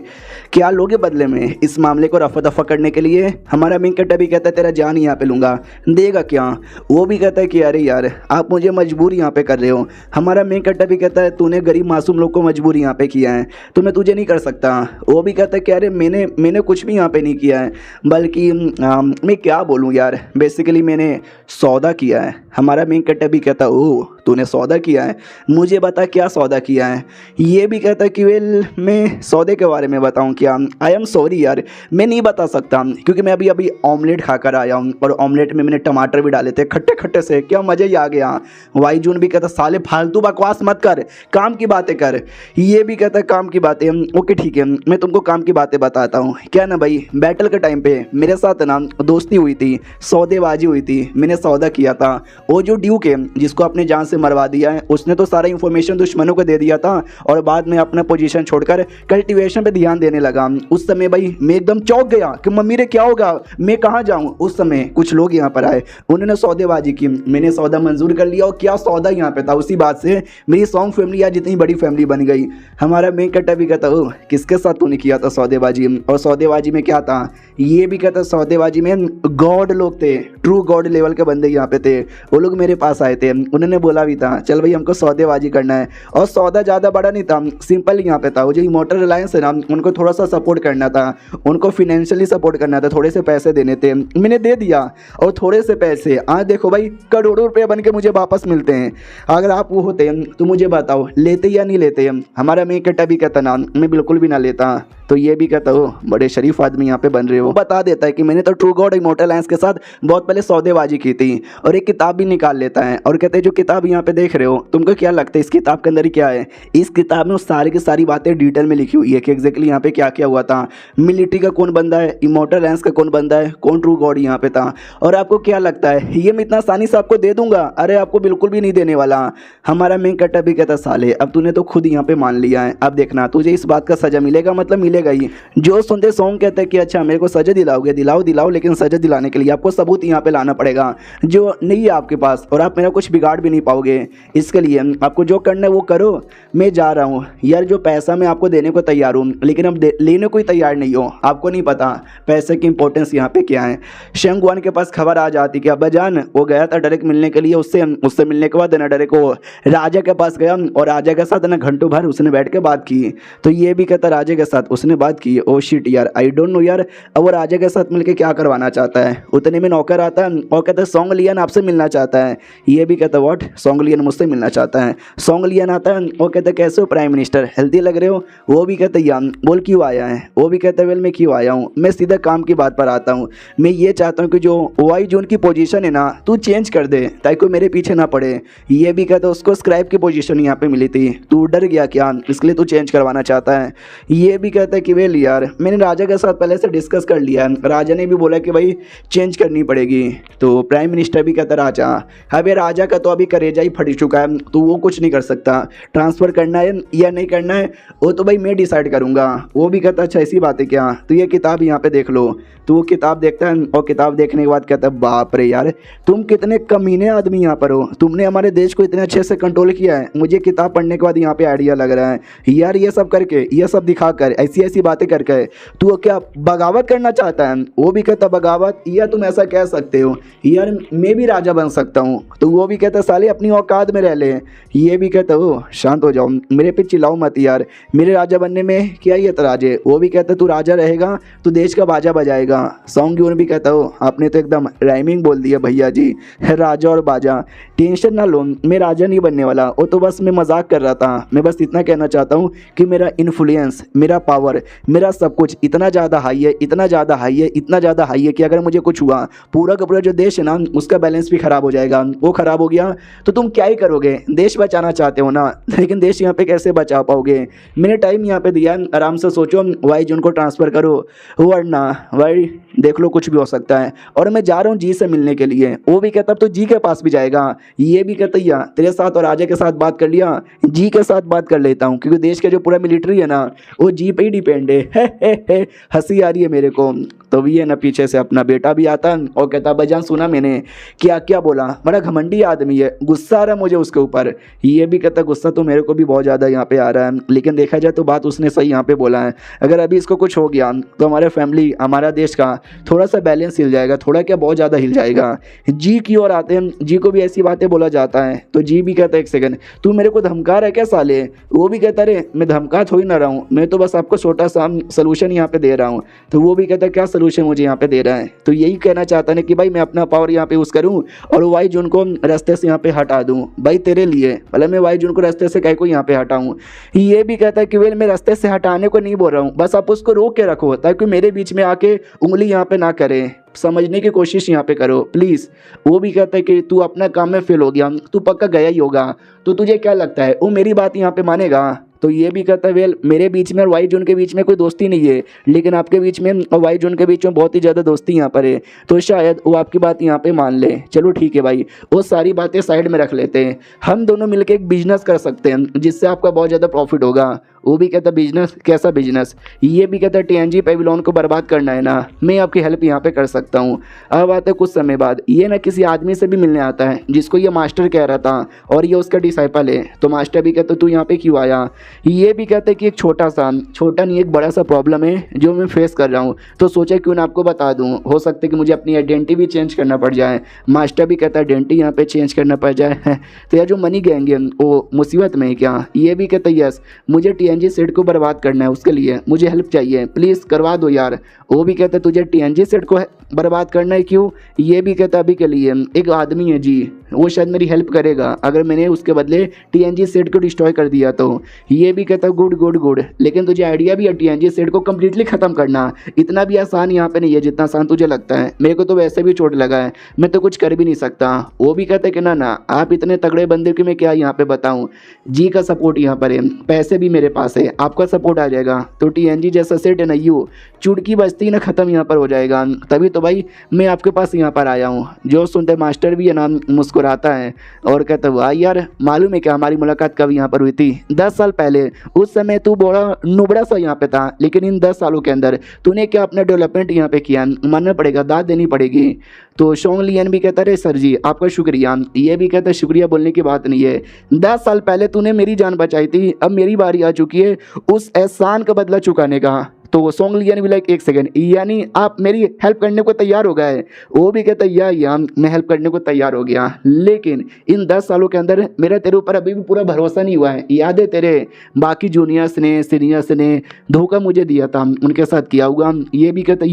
क्या लोगे बदले में इस मामले को रफा दफा करने के लिए? हमारा मेन कट्टा भी कहता है तेरा जान ही यहाँ पे लूँगा, देगा क्या? वो भी कहता है कि अरे यार आप मुझे मजबूर यहाँ पे कर रहे हो। हमारा मेन कट्टा भी कहता है तूने गरीब मासूम लोग को मजबूर यहाँ पे किया है, तो मैं तुझे नहीं कर सकता। वो भी कहता है कि अरे मैंने कुछ भी यहाँ पे नहीं किया है, बल्कि मैं क्या बोलूँ यार, बेसिकली मैंने सौदा किया है। हमारा मेन कट्टा भी कहता है ओह तूने सौदा किया है, मुझे बता क्या सौदा किया है। ये भी कहता है कि वेल मैं सौदे के बारे में बताऊं क्या? आई एम सॉरी यार, मैं नहीं बता सकता क्योंकि मैं अभी ऑमलेट खाकर आया हूँ और ऑमलेट में मैंने टमाटर भी डाले थे खट्टे खट्टे से, क्या मज़ा ही आ गया। वाई जून भी कहता साले फालतू बकवास मत कर, काम की बातें कर। ये भी कहता है काम की बातें, ओके ठीक है मैं तुमको काम की बातें बताता हूँ। क्या ना भाई, बैटल के टाइम पे मेरे साथ ना दोस्ती हुई थी, सौदेबाजी हुई थी, मैंने सौदा किया था। वो जो ड्यूक है जिसको अपने जान से मरवा दिया है, उसने तो सारा इंफॉर्मेशन दुश्मनों को दे दिया था और बाद में अपना पोजीशन छोड़कर कल्टीवेशन पे ध्यान देने लगा। उस समय भाई मैं एकदम चौंक गया कि मम्मी रे क्या होगा, मैं कहाँ जाऊँ। उस समय कुछ लोग यहाँ पर आए, उन्होंने सौदेबाजी की, मैंने सौदा मंजूर कर लिया और क्या सौदा यहाँ पे था। उसी बात से मेरी सॉन्ग फैमिली आज इतनी बड़ी फैमिली बन गई। हमारा मेन कट्टा भी कहता ओ किसके साथ तूने किया था सौदेबाजी, और सौदेबाजी में क्या था? ये भी कहता सौदेबाजी में गॉड लोग थे, ट्रू गॉड लेवल के बंदे यहाँ पे थे। वो लोग मेरे पास आए थे, उन्होंने बोला भी था चल भाई हमको सौदेबाजी करना है, और सौदा ज़्यादा बड़ा नहीं था, सिंपल यहाँ पे था। वो जो इमोर्टल रिलायंस है ना, उनको थोड़ा सा सपोर्ट करना था, उनको फिनेंशियली सपोर्ट करना था, थोड़े से पैसे देने थे, मैंने दे दिया। और थोड़े से पैसे आज देखो भाई करोड़ों रुपये बन के मुझे वापस मिलते हैं। अगर आप वो होते तो मुझे बताओ लेते या नहीं लेते? हमारा मेन कट्टा भी कहता ना मैं बिल्कुल भी ना लेता। तो ये भी कहता हो बड़े शरीफ आदमी यहाँ पे बन रहे हो। बता देता है कि मैंने तो ट्रू गॉड इमोर्टल लायंस के साथ बहुत पहले सौदेबाजी की थी, और एक किताब भी निकाल लेता है और कहते हैं जो किताब यहाँ पे देख रहे हो तुमको क्या लगता है इस किताब के अंदर ही क्या है? इस किताब में सारी की सारी बातें डिटेल में लिखी हुई है कि एग्जैक्टली यहाँ पे क्या क्या हुआ था, मिलिट्री का कौन बंदा है, इमोर्टल लायंस का कौन बंदा है, कौन ट्रू गॉड यहाँ पे था। और आपको क्या लगता है ये मैं इतना आसानी से आपको दे दूंगा? अरे आपको बिल्कुल भी नहीं देने वाला। हमारा मेन कट्टा भी कहता साले अब तूने तो खुद यहाँ पे मान लिया है, अब देखना तुझे इस बात का सजा मिलेगा, मतलब मिलेगा ही। जो सुनते सॉन्ग कहते हैं कि अच्छा मेरे को सजा दिलाओगे, दिलाओ, लेकिन सजा दिलाने के लिए आपको सबूत यहाँ पे लाना पड़ेगा जो नहीं है आपके पास, और आप मेरा कुछ बिगाड़ भी नहीं पाओगे। इसके लिए आपको जो करना है वो करो, मैं जा रहा हूँ। यार जो पैसा मैं आपको देने को तैयार हूँ, लेकिन अब लेने को ही तैयार नहीं हो। आपको नहीं पता पैसे की इंपॉर्टेंस यहाँ पे क्या है। शेंगवान के पास खबर आ जाती कि अब्बा जान वो गया था डायरेक्ट मिलने के लिए, उससे मिलने के बाद ना डायरेक्ट वो राजा के पास गया और राजा के साथ ना घंटों भर उसने बैठ के बात की। तो ये भी कहता राजा के साथ उसने बात की, ओ शिट यार आई डोंट नो यार अब वो राजा के साथ मिलके क्या करवाना चाहता है। उतने में नौकर आता है और कहता है सॉन्ग लियन आपसे मिलना चाहता है। ये भी कहता है व्हाट, सॉन्ग लियन मुझसे मिलना चाहता है। सॉन्ग लियन आता है और कहता है कैसे हो प्राइम मिनिस्टर, हेल्दी लग रहे हो। वो भी कहता है यार बोल क्यों आया है। वो भी कहता है वेल मैं क्यों आया हूँ, मैं सीधा काम की बात पर आता हूँ। मैं ये चाहता हूँ कि जो वाई जून की पोजीशन है ना तू चेंज कर दे ताकि कोई मेरे पीछे ना पड़े। ये भी कहता है उसको स्क्राइब की पोजीशन यहाँ पे मिली थी, तू डर गया क्या इसलिए तू चेंज करवाना चाहता है। ये भी कहता है कि वेल यार मैंने राजा के साथ पहले से डिस्कस कर लिया है, राजा ने भी बोला कि भाई चेंज करनी पड़ेगी। तो प्राइम मिनिस्टर भी कहता राजा अबे राजा का तो अभी करेजा ही फट चुका है, तो वो कुछ नहीं कर सकता, ट्रांसफ़र करना है या नहीं करना है वो तो भाई मैं डिसाइड करूँगा। वो भी कहता अच्छा ऐसी बात है क्या, तो ये किताब यहाँ पे देख लो। तो वो किताब देखता है और किताब देखने के बाद कहता है बाप रे यार तुम कितने कमीने आदमी यहाँ पर हो, तुमने हमारे देश को इतने अच्छे से कंट्रोल किया है। मुझे किताब पढ़ने के बाद यहाँ पे आइडिया लग रहा है यार ये सब करके, ये सब दिखा कर, ऐसी ऐसी बातें करके तू क्या बगावत करना चाहता है। वो भी कहता बगावत, या तुम ऐसा कह सकते हो यार मैं भी राजा बन सकता हूँ। तो वो भी कहता साले अपनी औकात में रह ले। ये भी कहता ओ शांत हो जाओ, मेरे पे चिल्लाओ मत यार, मेरे राजा बनने में क्या ही एतराज है। वो भी कहता तू राजा रहेगा तो देश का बाजा बजाएगा। सॉन्ग यून भी कहता हो आपने तो एकदम राइमिंग बोल दिया भैया जी, राजा और बाजा। टेंशन ना लो, मैं राजा नहीं बनने वाला, वो तो बस मैं मजाक कर रहा था। मैं बस इतना कहना चाहता हूँ कि मेरा इन्फ्लुएंस, मेरा पावर, मेरा सब कुछ इतना ज़्यादा हाई है, इतना ज़्यादा हाई है, इतना ज़्यादा हाई है कि अगर मुझे कुछ हुआ पूरा का पूरा जो देश है ना उसका बैलेंस भी ख़राब हो जाएगा। वो ख़राब हो गया तो तुम क्या ही करोगे, देश बचाना चाहते हो ना, लेकिन देश यहाँ पे कैसे बचा पाओगे। मैंने टाइम यहाँ पे दिया, आराम से सोचो, वाई जून को ट्रांसफ़र करो वरना वाई देख लो कुछ भी हो सकता है, और मैं जा रहा हूँ जी से मिलने के लिए। वो भी कहता अब तो जी के पास भी जाएगा। ये भी कहता या तेरे साथ और राजा के साथ बात कर लिया, जी के साथ बात कर लेता हूँ, क्योंकि देश का जो पूरा मिलिट्री है ना वो जी पे ही डिपेंड है। हंसी आ रही है मेरे को। तो भी है ना पीछे से अपना बेटा भी आता और कहता भाईजान सुना मैंने क्या क्या बोला, बड़ा घमंडी आदमी है, गुस्सा आ रहा है मुझे उसके ऊपर। ये भी कहता गुस्सा तो मेरे को भी बहुत ज़्यादा यहाँ पे आ रहा है, लेकिन देखा जाए तो बात उसने सही यहाँ पे बोला है। अगर अभी इसको कुछ हो गया तो हमारे फैमिली हमारा देश का थोड़ा सा बैलेंस हिल जाएगा, थोड़ा क्या बहुत ज़्यादा हिल जाएगा। जी की ओर आते हैं, जी को भी ऐसी बातें बोला जाता है। तो जी भी कहता है एक सेकंड तू मेरे को धमका रहा है क्या साले। वो भी कहता रे मैं धमका थोड़ी ना रहा हूँ, मैं तो बस आपको छोटा सा सोल्यूशन यहाँ पे दे रहा हूँ। तो वो भी कहता है क्या सोल्यूशन मुझे यहाँ पे दे रहा है। तो यही कहना चाहता है कि भाई मैं अपना पावर यहाँ पे यूज़ करूँ और वाई जून को रास्ते से यहाँ पे हटा दूँ, भाई तेरे लिए भले मैं वाई जून को रास्ते से कहीं को यहाँ पे हटाऊँ। ये भी कहता है कि वेल मैं रास्ते से हटाने को नहीं बोल रहा हूँ, बस आप उसको रोक के रखो ताकि मेरे बीच में आके उंगली यहाँ पे ना करे, समझने की कोशिश यहाँ पे करो प्लीज़। वो भी कहता है कि तू अपना काम में फेल हो गया, तू पक्का गया ही होगा, तो तुझे क्या लगता है वो मेरी बात यहाँ पे मानेगा। तो ये भी कहता है वेल मेरे बीच में और वाई जोन के बीच में कोई दोस्ती नहीं है, लेकिन आपके बीच में और वाई जोन के बीच में बहुत ही ज़्यादा दोस्ती यहाँ पर है, तो शायद वो आपकी बात यहाँ पे मान ले। चलो ठीक है भाई, वो सारी बातें साइड में रख लेते हैं, हम दोनों मिलकर एक बिजनेस कर सकते हैं जिससे आपका बहुत ज़्यादा प्रॉफिट होगा। वो भी कहता बिजनेस, कैसा बिजनेस। ये भी कहता टीएनजी पेविलियन को बर्बाद करना है ना, मैं आपकी हेल्प यहाँ पे कर सकता हूँ। अब आते कुछ समय बाद ये ना किसी आदमी से भी मिलने आता है जिसको ये मास्टर कह रहा था और ये उसका डिसाइपल है। तो मास्टर भी कहता तू यहाँ पे क्यों आया। ये भी कहता है कि एक छोटा नहीं एक बड़ा सा प्रॉब्लम है जो मैं फेस कर रहा हूँ, तो सोचा क्यों ना आपको बता दूँ, हो सकता है कि मुझे अपनी आइडेंटिटी भी चेंज करना पड़ जाए। मास्टर भी कहता है आइडेंटिटी यहाँ पे चेंज करना पड़ जाए तो यार जो मनी गैंग है वो मुसीबत में है क्या। ये भी कहता है यस मुझे टीएनजी सेट को बर्बाद करना है, उसके लिए मुझे हेल्प चाहिए, प्लीज़ करवा दो यार। वो भी कहता है तुझे टीएनजी सेट को बर्बाद करना है क्यों। ये भी कहता अभी के लिए एक आदमी है जी वो शायद मेरी हेल्प करेगा अगर मैंने उसके बदले टीएनजी सेट को डिस्ट्रॉय कर दिया तो। ये भी कहता गुड गुड गुड, लेकिन तुझे आइडिया भी है टीएनजी सेट को कम्प्लीटली ख़त्म करना, इतना भी आसान यहाँ पे नहीं है जितना आसान तुझे लगता है। मेरे को तो वैसे भी चोट लगा है, मैं तो कुछ कर भी नहीं सकता। वो भी कहता है कि ना ना आप इतने तगड़े बंदे कि मैं क्या यहाँ पे बताऊँ, जी का सपोर्ट यहाँ पर है, पैसे भी मेरे पास है, आपका सपोर्ट आ जाएगा तो टीएनजी जैसा सेट है ना यू चुटकी बजती ना ख़त्म यहाँ पर हो जाएगा। तभी तो भाई मैं आपके पास यहाँ पर आया हूँ। जो सुनते मास्टर भी है ना मुस्कुराता है और कहता हुआ यार मालूम है क्या हमारी मुलाकात कब यहाँ पर हुई थी, 10 साल पहले। उस समय तू बड़ा नुबड़ा सा यहाँ पे था, लेकिन इन 10 सालों के अंदर तूने क्या अपना डेवलपमेंट यहाँ पे किया, मानना पड़ेगा, दाद देनी पड़ेगी। तो शोंग लियन भी कहता रहे सर जी आपका शुक्रिया। ये भी कहता शुक्रिया बोलने की बात नहीं है, 10 साल पहले तूने मेरी जान बचाई थी, अब मेरी बारी आ चुकी है उस एहसान का बदला चुकाने का। तो सोंग लियन भी लाइक एक सेकंड यानी आप मेरी हेल्प करने को तैयार हो गए। वो भी कहता या मैं हेल्प करने को तैयार हो गया, लेकिन इन 10 सालों के अंदर मेरा तेरे ऊपर अभी भी पूरा भरोसा नहीं हुआ है। याद है तेरे बाकी जूनियर्स ने सीनियर्स ने धोखा मुझे दिया था, उनके साथ किया होगा। ये भी कहता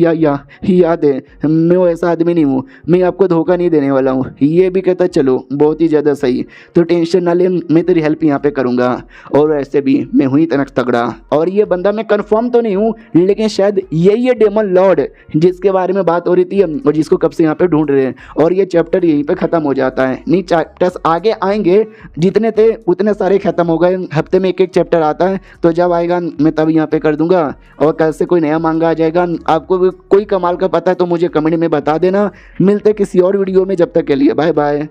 याद है, मैं वो ऐसा आदमी नहीं हूँ, मैं आपको धोखा नहीं देने वाला हूँ। ये भी कहता चलो बहुत ही ज़्यादा सही, तो टेंशन ना ले, मैं तेरी हेल्प यहाँ पे करूँगा। और ऐसे भी मैं हुई तनक तगड़ा, और ये बंदा मैं कन्फर्म तो नहीं हूँ लेकिन शायद यही है डेमन लॉर्ड जिसके बारे में बात हो रही थी और जिसको कब से यहाँ पे ढूंढ रहे हैं। और ये चैप्टर यहीं पे ख़त्म हो जाता है, नहीं चैप्टर्स आगे आएंगे, जितने थे उतने सारे ख़त्म हो गए। हफ्ते में एक एक चैप्टर आता है, तो जब आएगा मैं तब यहाँ पे कर दूंगा। और कल से कोई नया मांगा आ जाएगा, आपको कोई कमाल का पता है तो मुझे कमेंट में बता देना। मिलते किसी और वीडियो में, जब तक के लिए बाय बाय।